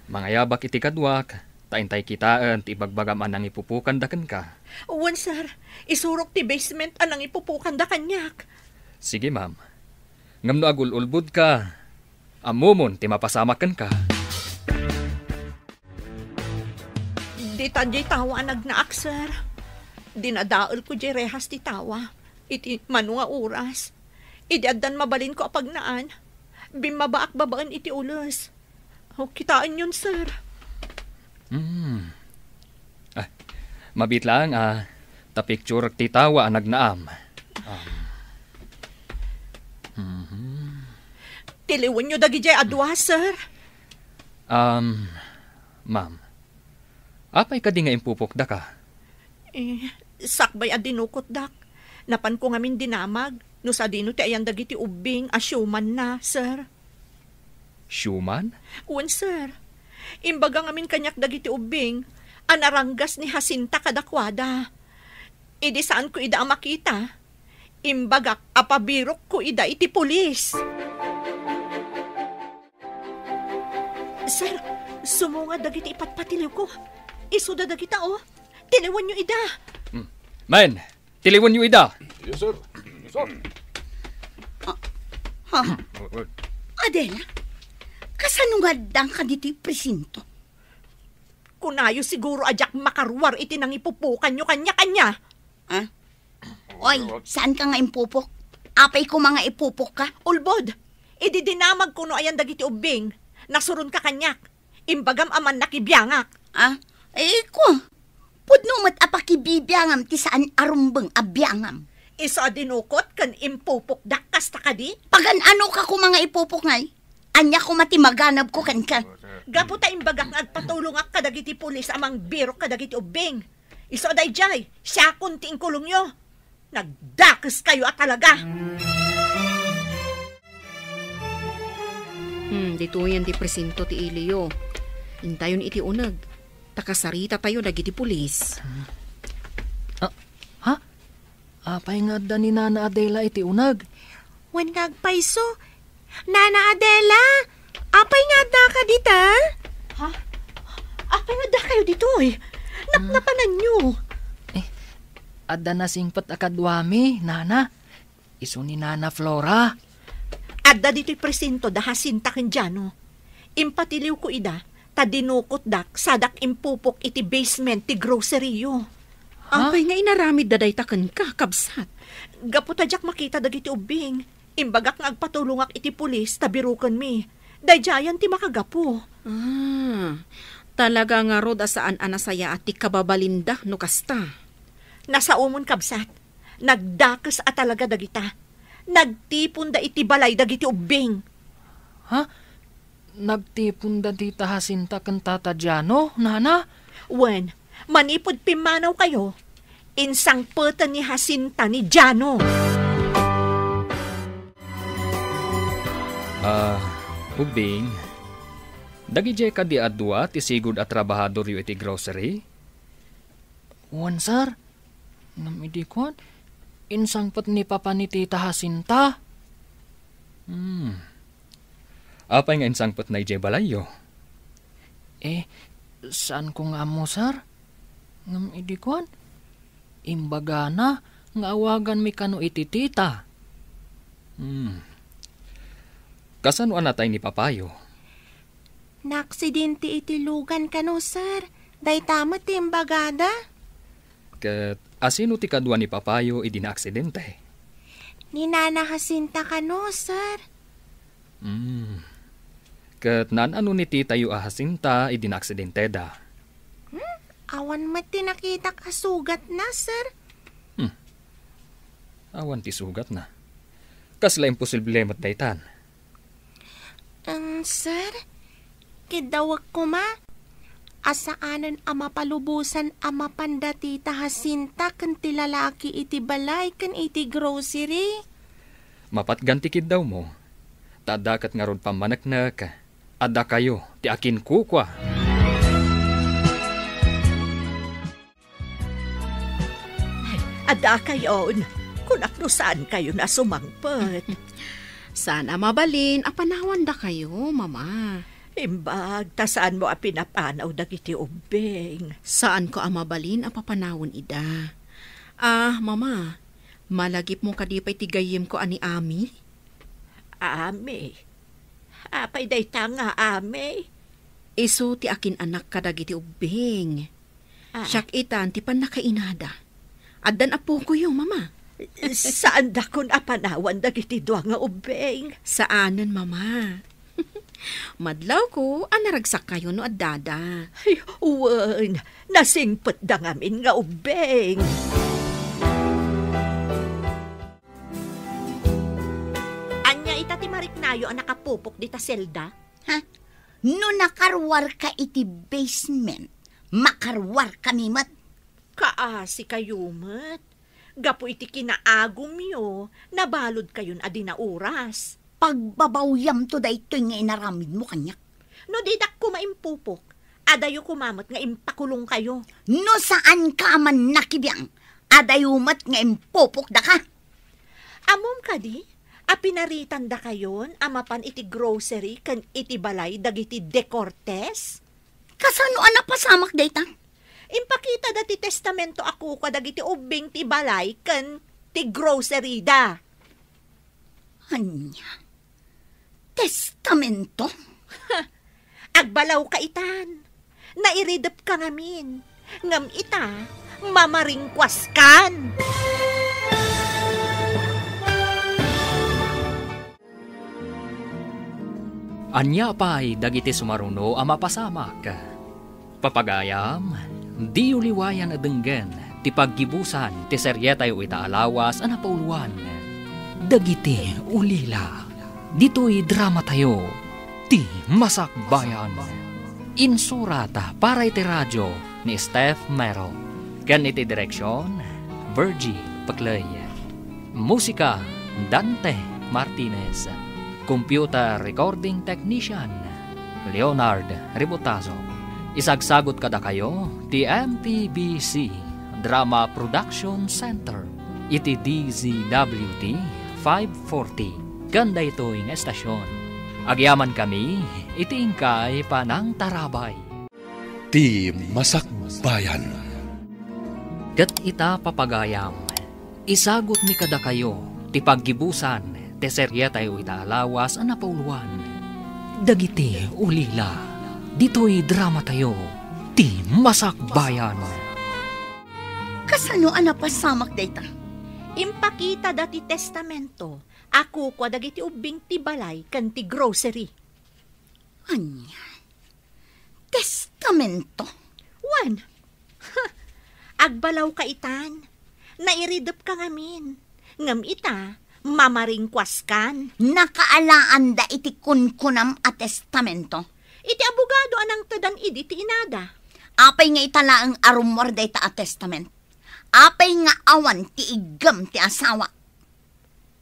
Speaker 2: Mga yabak iti kadwak. Taintay kitaan ti ibagbagam anang ipupukan da kan ka.
Speaker 8: Uwan sir. Isurok ti basement anang ipupukan da kanyak.
Speaker 2: Sige, ma'am. Ngam no agul-ulbud ka. Amumon, ti mapasamakan ka.
Speaker 8: Di tanjay tawa nagnaak, sir. Dinadaol ko di rehas ti tawa. Iti manu nga oras. Idiadan mabalin ko apagnaan. Bimabaak babaan iti ulos. O, kitaan yun, sir.
Speaker 2: Mabit lang, ta picture ti tawa nagnaam.
Speaker 8: Tiliwan nyo dagi jay adwa, sir.
Speaker 2: Ma'am. Apay ka di nga impupok da ka?
Speaker 8: Sakbay adinukot dak. Napan ko ngamin dinamag. No sa dino ti ayan dagiti ubing asyuman na, sir.
Speaker 2: Syuman?
Speaker 8: Uwan, sir. Imbaga ngamin kanyak dagiti ubing. Anaranggas ni Jacinta kadakwada. Idi saan ko ida makita? Imbagak apabirok ko ida iti pulis. Sir, sumunga dagiti ipatpatiliw ko. Isuda dagita Tiliwan nyo ida.
Speaker 2: Man, tiliwan nyo ida.
Speaker 9: Yes, sir. Yes, sir.
Speaker 3: Adela, kasanungadang ka dito'y presinto?
Speaker 8: Kunayo siguro ajak makarwar iti nang ipupukan nyo kanya-kanya.
Speaker 3: Oy, saan ka nga impupok? Apay ko mga ipupok ka?
Speaker 8: Ulbod, ididinamag kuno ayan dagiti ubing. Nasurun ka kanyak. Imbagam aman nakibiyangak.
Speaker 3: Ko. Pudno mat apakibibiyangam ti saan arumbeng abiyangam.
Speaker 8: Iso adinukot kan impupok dakkas ta kadi?
Speaker 3: Pagan ano ka ko mga ipupok ngay? Anya ko matimaganab ko kan ka.
Speaker 8: Gapo ta imbagak agpatulungak kadagiti pulis amang biro kadagiti ubing. Iso aday jay, siya kunti kulong nyo. Nagdakas kayo at talaga.
Speaker 11: Dito yan di presinto ti Ilio. Intayon iti unag. Takasarita tayo dagiti pulis.
Speaker 4: Apay nga da ni Nana Adela iti unag.
Speaker 5: Wen nagpaiso. Nana Adela, apay nga da ka dita?
Speaker 8: Apay nga da kayo dito eh. Napanan nyo.
Speaker 4: Adda na singpat akadwami, Nana. Iso ni Nana Flora.
Speaker 8: Adda dito'y presinto da hasinta ken Jano. Impatiliw ko ida, tadinukot dak, sadak impupok iti basement ti grocery yo.
Speaker 11: Apay nga inaramid daday taken ka, kabsat.
Speaker 8: Gaputadyak makita dagiti ubing. Imbagak nga agpatulungak iti pulis, tabirukan mi. Dayjayan ti makagapo.
Speaker 11: Talaga nga rod asaan anasaya at ti kababalinda no kasta.
Speaker 8: Nasa umon kabsat, nagdakas at talaga dagita. Nagtipon da iti balay dagiti ubing.
Speaker 4: Nagtipon da di tahasinta kan Tata Jano, Nana?
Speaker 8: Wen, manipod pimanaw kayo, insang putan ni Hasinta ni Jano.
Speaker 10: Ubing, dagijay ka di adwa ti sigud at trabahador yu iti grocery?
Speaker 4: Wan, sir. Namidikon, insang pat ni Papa ni Tita Hasinta.
Speaker 10: Apay nga insang pat na ijay balayo?
Speaker 4: Saan ko nga mo, sir? Namidikon, imbaga na, nga awagan mi kano iti tita.
Speaker 10: Kasano anatay ni Papayo?
Speaker 5: Naaksidente iti lugan ka no, sir. Day tama ti imbagada.
Speaker 10: Kat asino ti kadwa ni Papayo idi na aksidente?
Speaker 5: Ni Nana Jacinta ka no, sir.
Speaker 10: Kat nan-ano ni titayo a Jacinta idi na aksidente da?
Speaker 5: Awan mati nakita ka sugat na, sir.
Speaker 10: Awan ti sugat na. Kasla imposible mat daytan.
Speaker 5: Sir, kidawag ko ma. Asaanan ama palubusan ama panda Tita Jacinta kan ti lalaki iti balay kan iti grocery.
Speaker 10: Mapatganti kid daw mo. Tadakat nga rod pamanaknak. Adda kayo, ti akin kukwa.
Speaker 8: Adda kayon, kung akno saan kayo na sumangpet.
Speaker 11: Sana mabalin, apanawan da kayo, mama.
Speaker 8: Imbag, tasaan mo a pinapanaw dagiti ubing.
Speaker 11: Saan ko amabalin a papanawon ida? Mama, malagip mo kadipay tigayim ko ani Ami?
Speaker 8: Ami? Apay day tanga, Ami?
Speaker 11: Iso ti akin anak kadagiti ubing. Siyak itan ti panakainada. Addan apo ko yung mama.
Speaker 8: Saan da kun apanawan dagiti dua nga ubing?
Speaker 11: Saanan, mama? Madlaw ko, anaragsak kayo no addada.
Speaker 8: Ay, uwan, nasingpet da ngamin nga ubing. Anya itati mariknayo ang nakapupok dita selda?
Speaker 3: No nakarwar ka iti basement, makarwar kami mat.
Speaker 8: Kaasi kayo mat. Gapo iti kinaagom yo, nabalod kayon adi na oras.
Speaker 3: Pagbabawyam to da ito nga inaramid mo kanyak.
Speaker 8: No didak ko maimpupok, adayo kumamat nga impakulong kayo.
Speaker 3: No saan ka man nakibiyang, adayumat nga impupok da ka.
Speaker 8: Amom ka di, apinaritan da kayon, amapan iti grocery kan iti balay dagiti dekortes?
Speaker 3: Kasano anak pasamak dayta?
Speaker 8: Impakita dati testamento ako kadagiti ubing ti balay kan ti grocery da.
Speaker 3: Anya? Testamento?
Speaker 8: Agbalaw ka itan. nairidap ka ngamin. Ngam ita, mamaringkwas kan.
Speaker 2: Anya pa'y dagiti sumaruno ang mapasamak. Papagayam, di uliwayan adenggen, ti paggibusan, ti seryetay o itaalawas ang napauluan. Dagiti ulila, dito'y drama tayo, ti masakbayan. Insurata para iti radyo ni Steph Mero. Kan iti direksyon, Virgie Paclay. Musika, Dante Martinez. Computer Recording Technician, Leonard Ributazo. Isagsagot kada kayo, ti MTBC Drama Production Center, iti DZWT 540. Ganda ito yung estasyon. Agyaman kami, iti ingkay panang tarabay.
Speaker 1: Ti Masakbayan.
Speaker 2: Kat ita papagayam, isagot mi kada kayo, ti paggibusan, te seryetay o itaalawas ang napauluan. Dagiti ulila, dito'y drama tayo, ti masakbayan.
Speaker 3: Kasano ang napasamak dayta?
Speaker 8: Impakita dati testamento, ako kwa dagiti ubing ti balay kan ti grocery.
Speaker 3: Anya? Testamento?
Speaker 8: Wan, agbalaw ka itan, nairidap ka ngamin, ngam ita, mamaringkwas kan.
Speaker 3: Nakaalaan da iti kunkunam a testamento.
Speaker 8: Iti abogado anang tadan idi ti inada.
Speaker 3: Apay nga italaang arumor da ita a testament. Apay nga awan ti igam ti asawa.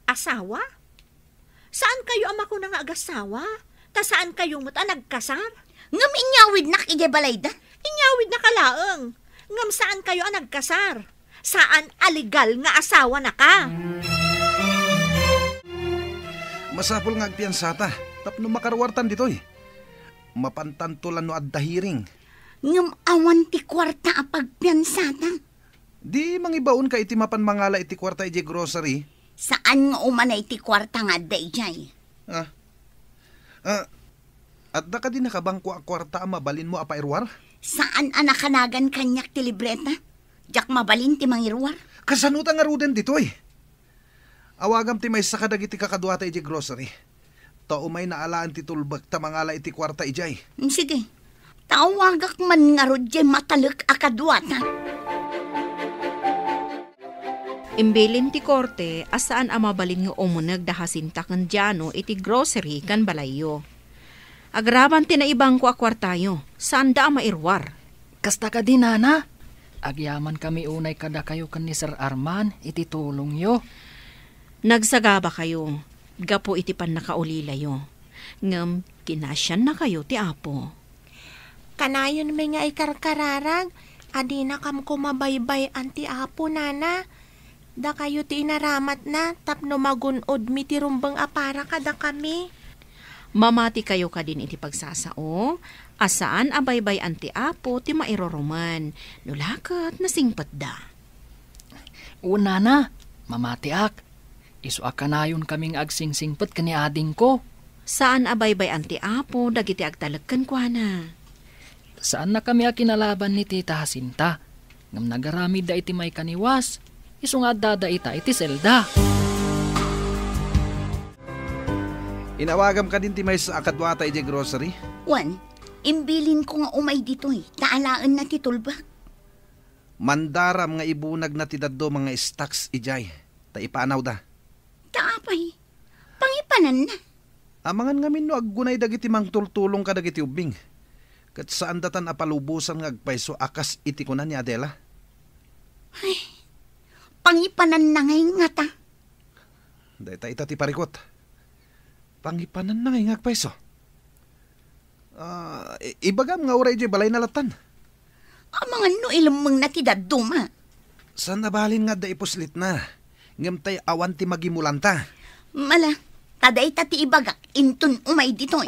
Speaker 8: Asawa? Saan kayo ama ko na nga agasawa? Ta saan kayo mo't nagkasar?
Speaker 3: Ngam inyawid nak balay da?
Speaker 8: Inyawid na kalaang. Ngam saan kayo nagkasar? Saan aligal nga asawa na ka?
Speaker 7: Masapol nga agpiyansata, tapno makaruwartan ditoy. Mapantantulan no adda hiring.
Speaker 3: Ngam awan ti kwarta a pagpiyansata.
Speaker 7: Di mangibaon ka iti mapan mangala iti kwarta iti grocery.
Speaker 3: Saan nga umanay ti kwarta nga adda ijay?
Speaker 7: Adda ka din nakabangko a kwarta mabalin mo apairwar?
Speaker 3: Saan anakanagan kanyak ti libreta? Jak mabalin ti mangirwar?
Speaker 7: Kasanuta nga ruden ditoy. Awagam ti may sakadag iti kakadwata iti grocery. Tao may naalaan ti tulbag ta mangala iti kwarta ijay.
Speaker 3: Sige, tawagak man nga rodye matalak akadwata.
Speaker 11: Imbilin ti korte, asaan amabalin nga umunag dahasinta kan Diano iti grocery kan balayo. Agraban ti naibang ko akwartayo, saan da mairwar?
Speaker 4: Kasta ka din, Nana. Agyaman kami unay kada kayo kan ni Sir Arman, iti tulong yo.
Speaker 11: Nagsagaba kayo, gapo iti pan nakaulila yo. Ngam, kinasyan na kayo ti Apo.
Speaker 5: Kanayon may nga ikarkararag, adi na kam kumabaybay anti Apo, Nana. Da kayo ti inaramat na, tapno magunod mi ti rumbang apara kada kami.
Speaker 11: Mamati kayo ka din iti pagsasao, asaan abaybay anti Apo ti mairoruman, nulakat na singpat da.
Speaker 4: Una na, mamatiak. Isu akanayon kaming agsingsingpet kani ading ko.
Speaker 11: Saan abaybay anti Apo dagiti agtalagkan kwa na?
Speaker 4: Saan na kami akinalaban ni Tita Jacinta? Ngam nagaramid da iti may kaniwas. Isu nga dada ita iti selda.
Speaker 7: Inawagam ka din ti may sa akadwata iti grocery?
Speaker 3: Wan, imbilin ko nga umay ditoy. Taalaan na ti tulbag.
Speaker 7: Mandaram nga ibunag na ti daddo mga stocks ijay. Ta ipanaw da.
Speaker 3: Taapay, pangipanan na.
Speaker 7: Amangan ngamin no aggunay dagiti mang tultulong ka dagiti ubing. Kat saan datan apalubusan nga agpayso akas iti kunan ni Adela?
Speaker 3: Ay, pangipanan na ngay nga ta.
Speaker 7: Dahita ita ti parikot. Pangipanan na ngay nga agpayso. Ibagam nga uray di balay nalatan.
Speaker 3: Amangan no ilamang na ti daduma.
Speaker 7: Saan nabalin nga da ipuslit na? Ngam tay awan ti magimulanta.
Speaker 3: Mala, taday ti ibagak, intun umay ditoy.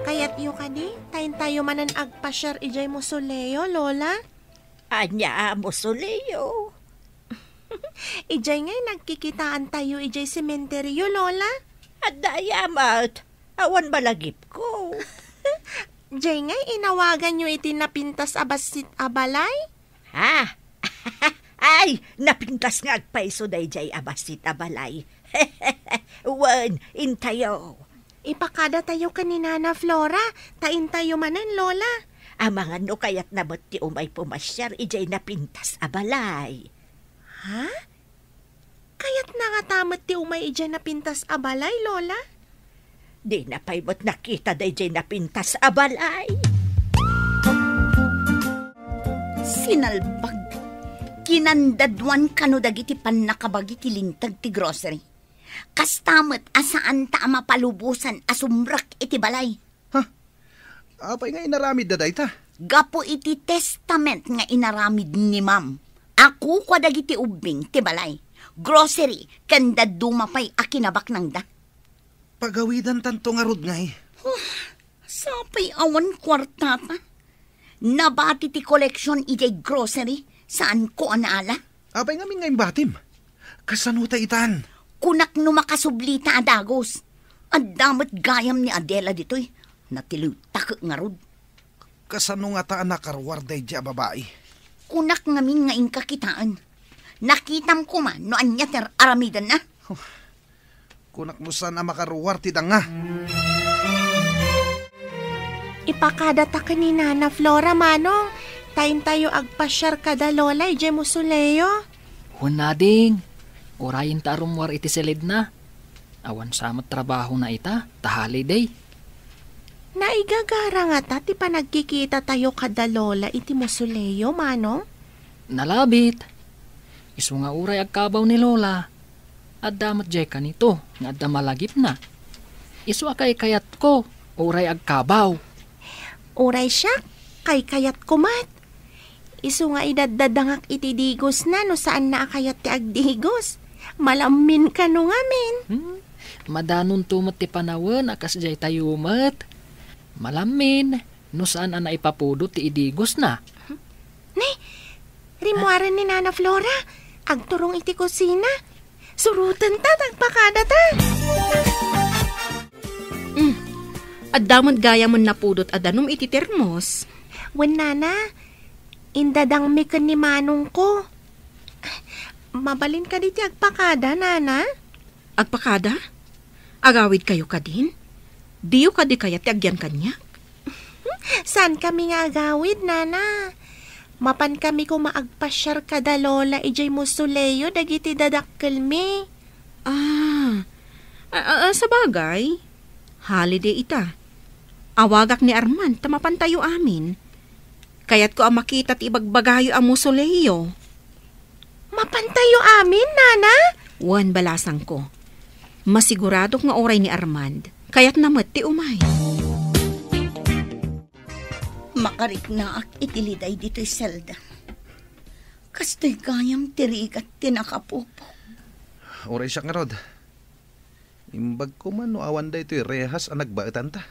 Speaker 5: Kayat yu ka di, tayo manan agpasyar ijay musoleo, Lola.
Speaker 8: Anya musoleo.
Speaker 5: Ijay ngay nagkikitaan tayo ijay sementeryo, Lola.
Speaker 8: At dayamat, awan balagip ko.
Speaker 5: Jay ngay, inawagan nyo iti napintas abasit abalay?
Speaker 8: Ha? Ay, napintas nga agpaiso day jay abasit abalay. Wan, intayo.
Speaker 5: Ipakada tayo kanina na Flora, tain tayo manan, Lola.
Speaker 8: Ang mga no kayat nabot ti umay pumasyar, ijay napintas abalay.
Speaker 5: Ha? Kayat na nga tamot ti umay ijay napintas abalay, Lola?
Speaker 8: Di na pa'y mo't nakita day jay napintas abalay.
Speaker 3: Sinalbag. Kinandadwan kano dagiti pan nakabagi ti lintag ti grocery. Kastamot asaan ta mapalubusan asumrak iti balay.
Speaker 7: Apay nga inaramid da dayta.
Speaker 3: Gapo iti testament nga inaramid ni ma'am. Ako kwa dagiti ubing ti balay. Grocery kanda dumapay akinabak nang da.
Speaker 7: Pagawidan tanto nga rod ngay.
Speaker 3: Sapay awan kwartata. Nabati ti koleksyon iti grocery. Saan ko anaala?
Speaker 7: Apay nga min ngayon batim. Kasanuta itan.
Speaker 3: Kunak no makasublita adagos. Adamot gayam ni Adela dito'y. Natilutak nga rod.
Speaker 7: Kasano nga taan nakarwarday di babae.
Speaker 3: Kunak ngamin nga inkakitaan. Nakitam ko man no anya ter aramidan na.
Speaker 7: Kunak mo sana makarwarti da nga.
Speaker 5: Ipakada ta kanina na Flora, manong. Tain tayo agpasyar kada Lola, ije mo suleyo.
Speaker 4: Hunading, orayin ta rumwar iti silid na. Awan samat trabaho na ita, tahali day.
Speaker 5: Naigagara nga ta, ti pa nagkikita tayo kada Lola, iti mo suleyo, manong?
Speaker 4: Nalabit. Isu nga uray agkabaw ni Lola. Addamat jay kanito, nga adda malagip na. Isu akay kayat ko, uray agkabaw.
Speaker 5: Uray siya, kay kayat kumat. Isu nga idadadangak iti digos na no saan na akayat ti agdigos. Malamin ka no ngamin.
Speaker 4: Madanon tumot ti panawan akas jay tayumat. Malamin no saan na ipapudot ti idigos na.
Speaker 5: Nay, rimuaran ni Nana Flora. Agturong iti kusina. Surutan ta, tagpakada ta.
Speaker 11: Adamot gaya man napudot adanom iti termos.
Speaker 5: Wen Nana, indadang mi ken ni manong ko. Mabalin ka di ti agpakada, Nana?
Speaker 11: Agpakada? Agawid kayo ka din? Diyo ka di kaya ti agyan kanya?
Speaker 5: Saan kami nga agawid, Nana? Mapan kami ko maagpasyar kada Lola ijay mo suleyo dagiti dadakkel mi.
Speaker 11: Sa bagay, holiday ita. Awagak ni Arman, tamapan tayo amin. Kaya't ko ang makita ti ibagbagayo ang musoleyo.
Speaker 5: Mapantayo amin, Nana?
Speaker 11: Wan balasang ko. Masigurado nga oray ni Armand, kaya't namat ti umay.
Speaker 3: Makarit na ak itiliday dito'y selda. Kasto'y gayam tirigat tinakapupo.
Speaker 7: Oray siya nga rod. Imbag ko man no awan da ito'y rehas ang nagbaetan ta.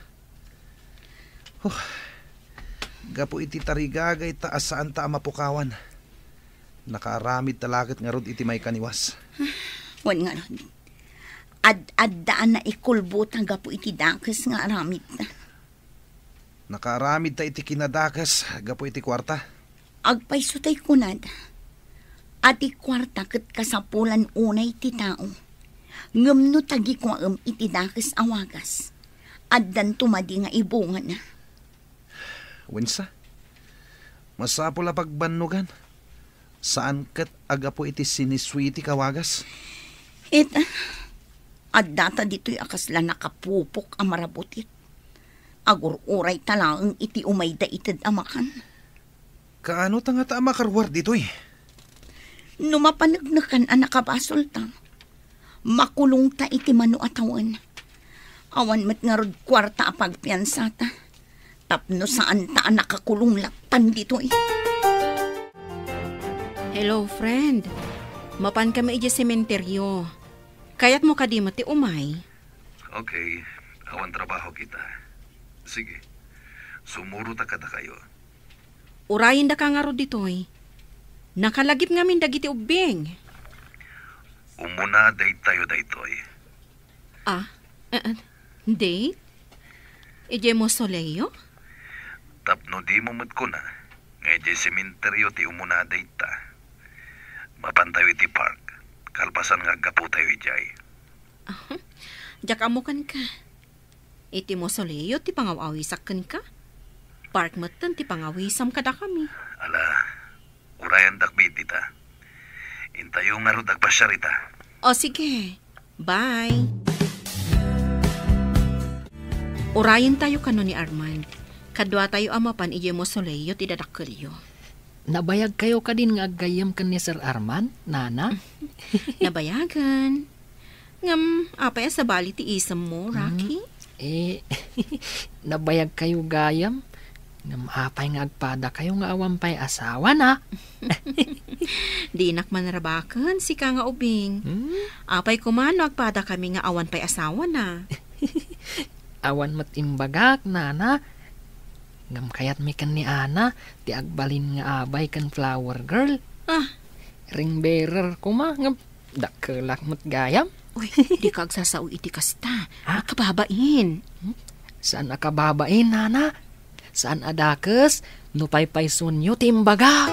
Speaker 7: Gapo iti tarigagay ta asaan ta mapukawan. Nakaramid talakit nga rod iti may kaniwas.
Speaker 3: Wan nga rod. Ad-addaan na ikulbot ang gapo iti dakes nga aramid na.
Speaker 7: Nakaramid ta iti kinadakas gapo iti kwarta.
Speaker 3: Agpaysutay kunad. At kwarta ket kasapulan unay ti tao. Ngem no tagi ko iti dakes awagas. Addan tumadi nga ibungan na.
Speaker 7: Wensa? Masapol a pagbannugan. Saan ket agapo iti siniswiti kawagas?
Speaker 3: Ita, addata dito'y akasla nakapupok ang marabutit. Agur-uray talaang iti umay da itid amakan.
Speaker 7: Kaano ta nga ta makarwar dito'y?
Speaker 3: Numapanagnakan ang nakabasol ta. Makulong ta iti mano atawan. Awan mat nga rod kwarta a pagpiansa ta. Tapno saan ta nakakulong latan dito'y.
Speaker 11: Hello, friend. Mapan kami iji sementeryo. Kaya't mo kadimot ti umay.
Speaker 12: Okay, awan trabaho kita. Sige, sumuro ta kada kayo.
Speaker 11: Urayin da ka nga ro ditoy. Nakalagip ngamin dagiti ubing.
Speaker 12: Umuna date tayo daytoy.
Speaker 11: Date? Ije mo soleyo?
Speaker 12: Tapno di mo ko na. Ngay di sementeryo ti umunada ita. Mapantayo iti park. Kalpasan nga gapu tayo ijay.
Speaker 11: Jak amukan ka. Iti mo soleyo ti pangawawisakan ka. Park matan ti pangawisam kada kami.
Speaker 12: Ala, urayan dakbit ita. Intayo nga ro dagpasyarita.
Speaker 11: O sige, bye. Urayan tayo kano ni Armand. Kadwa tayo amapan ije mo soleyo ti dadakelyo.
Speaker 4: Nabayag kayo ka din nga aggayam kan ni Sir Armand, nana?
Speaker 11: Nabayagan. Ngam, apay sa bali ti isam mo, Rocky?
Speaker 4: Nabayag kayo gayam. Ngam apay nga agpada kayo nga awampay asawa na.
Speaker 11: Di inak manarabakan, si ka nga ubing. Apay kumano agpada kami nga awan pay asawa na.
Speaker 4: Awan matimbagak, nana. Ngam kayat mi kan ni Ana, ti agbalin nga abay kan flower girl. Ring bearer ko ma, ngam dakelak mat gayam.
Speaker 11: Uy, di ka agsasaw iti kasta. Kababain.
Speaker 4: Saan nakababain, nana? Saan adakes? Nupay-pay sunyo, timbaga.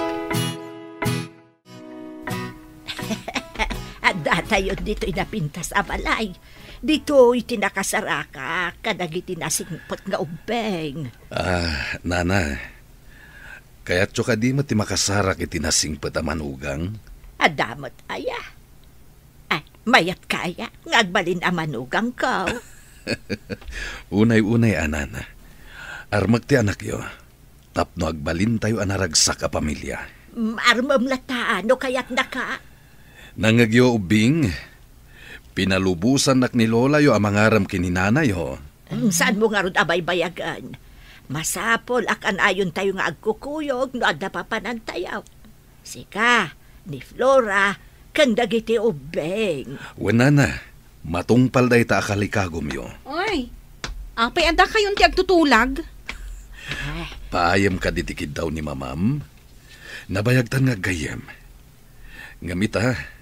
Speaker 8: Adda tayo dito inapintas abalay. Dito itinakasaraka, kadag itinasingpot nga ubeng.
Speaker 7: Nana, kaya't tso ka di mo ti makasarak itinasingpot a manugang?
Speaker 8: Adamot aya. Ay, mayat kaya, ngagbalin a manugang ka.
Speaker 7: Unay-unay, anana. Armag ti anak yo, tapno agbalin tayo anaragsak a pamilya.
Speaker 8: Armam lataan, no kaya't naka.
Speaker 7: Nangagyo ubing, pinalubusan nak ni Lola yo ang mangaram kininana yo.
Speaker 8: Saan mo nga ron abay-bayagan? Masapol akan ayon tayo nga agkukuyog no adda pa panantayaw. Sika, ni Flora, kang dagiti ubeng.
Speaker 7: Wenana, matungpal day ta akalikagom yo.
Speaker 11: Oy, apay anda kayon ti agtutulag?
Speaker 7: Paayam ka ditikid daw ni mamam. Nabayagtan nga gayem. Ngamita,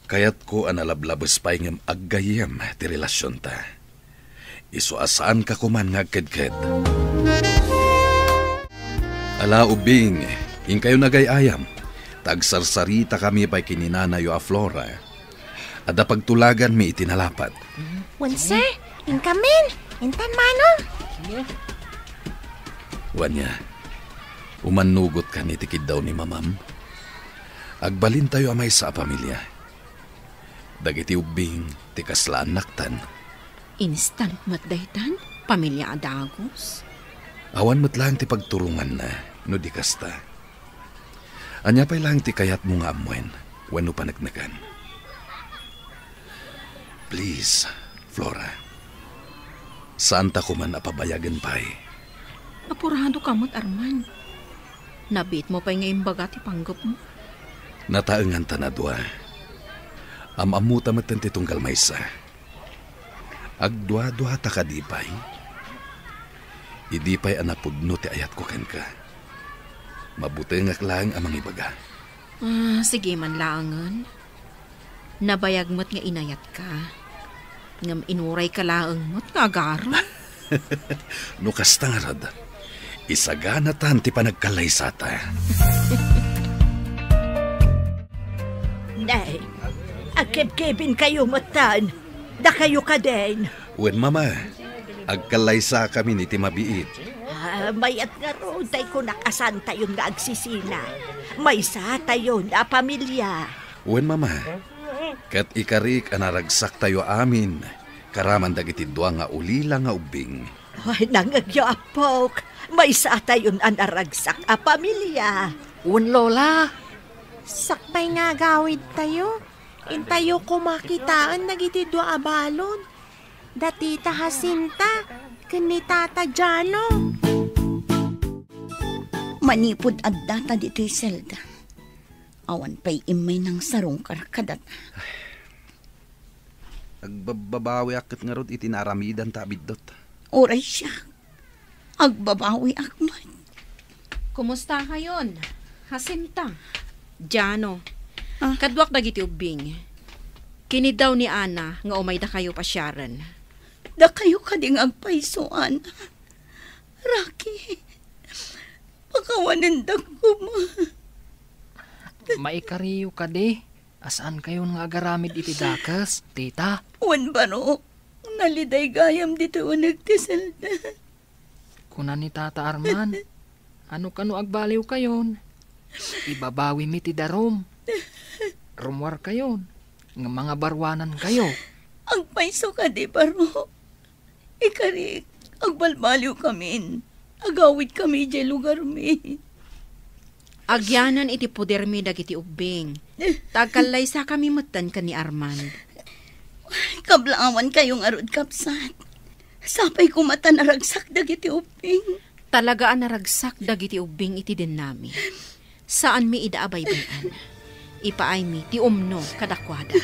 Speaker 7: kayat ko analablabas pa'y ngam aggayem ti relasyon ta. Isuasaan ka kuman nga kedked. Ala ubing, in kayo nagayayam. Tagsarsarita kami pa'y kininanayo a Flora. Ada pagtulagan mi itinalapat.
Speaker 5: Wense, inkamin, intan manong.
Speaker 7: Wanya, umanugot ka ni tikid daw ni mamam. Agbalin tayo amay sa pamilya. Dagiti ubing, tikaslaan naktan.
Speaker 11: Instant matdaytan, pamilya adagos.
Speaker 7: Awan mo't lang ti pagturungan na, no di kasta. Anya pa'y lang ti kayat mo nga amwen, wano panagnagan. Please, Flora. Saan ta ko man apabayagan pa'y?
Speaker 11: Apurado ka mo't, Arman. Nabit mo pa'y ngayong baga ti panggap mo.
Speaker 7: Nataengan ta na dua. Amamuta matan ti tunggal maysa. Agdua-dua ta ka dipay. Idipay anapudno ti ayat ko ken ka. Mabuti nga lang amang ibaga.
Speaker 11: Sige man laangan. Nabayag mo't nga inayat ka. Ngam inuray ka laang mo't nga agaro.
Speaker 7: No kastangarad, isagana tan ti panagkalaysata.
Speaker 8: Nay, agkeb-kebin kayo matan. Da kayo ka din.
Speaker 7: Wen mama, agkalaysa kami ni ti mabiit.
Speaker 8: Mayat nga ro, tay ko nakasan tayo nga agsisina. May sa tayo na pamilya.
Speaker 7: Wen mama, kat ikarik anaragsak tayo amin. Karaman dagiti dua nga ulila nga ubing.
Speaker 8: Ay, nangagyapok. May sa tayo anaragsak a pamilya.
Speaker 4: Un Lola.
Speaker 5: Sakpay nga gawid tayo. Intayo ko makitaan nagiti dua abalon. Datita Jacinta, kani Tata Jano.
Speaker 3: Manipod adda ta dito'y Zelda. Awan pa'y imay ng sarong karakadat.
Speaker 7: Agbabawi akit nga rod itinaramidan ta abidot.
Speaker 3: Oray siya. Agbabawi akmat.
Speaker 11: Kumusta kayon? Jacinta. Jano. Kadwak dagiti ubing. Kini daw ni Ana nga umay da kayo pasyaran.
Speaker 3: Da kayo kading agpaisuan. Rocky, Kawanan ko, ma.
Speaker 4: Maikariyo ka di. Asaan kayo nga agaramid iti dakas, tita?
Speaker 3: Wan baro. Naliday gayam dito o nagtisal na.
Speaker 4: Kuna ni Tata Arman, ano kano agbaliw kayon? Ibabawi mi ti darom. Rumwar kayon. Nga mga barwanan kayo.
Speaker 3: Ang paiso ka di baro. Ikari, agbalbaliw kami. Agawid kami di lugar mi.
Speaker 11: Agyanan iti poder mi dagiti ubing. Tagkalay sa kami matan ka ni Armand.
Speaker 3: Kablaawan kayong arod kapsat. Sapay ko mata naragsak dagiti ubing.
Speaker 11: Talaga ang naragsak dagiti ubing iti din nami. Saan mi idaabaybayan? Ipaay mi ti umno kadakwada.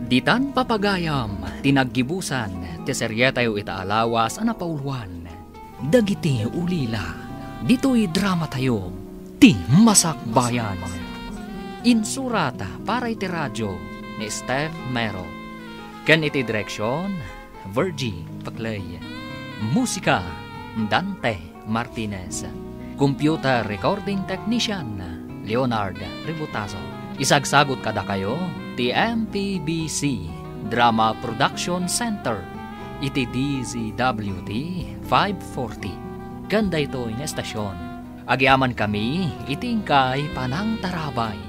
Speaker 2: Ditan papagayam, tinaggibusan, ti seryetayo itaalawas anapauluan. Dagiti ulila, dito'y drama tayo, ti Masakbayan. Insurata para iti radyo ni Steph Mero. Ken iti direksyon, Virgie Paclay. Musika, Dante Martinez. Computer recording technician, Leonard Ributazo. Isagsagot kada kayo, ti MPBC Drama Production Center. Iti DZWT 540. Ganda ito in estasyon. Agyaman kami, itingkay panang tarabay.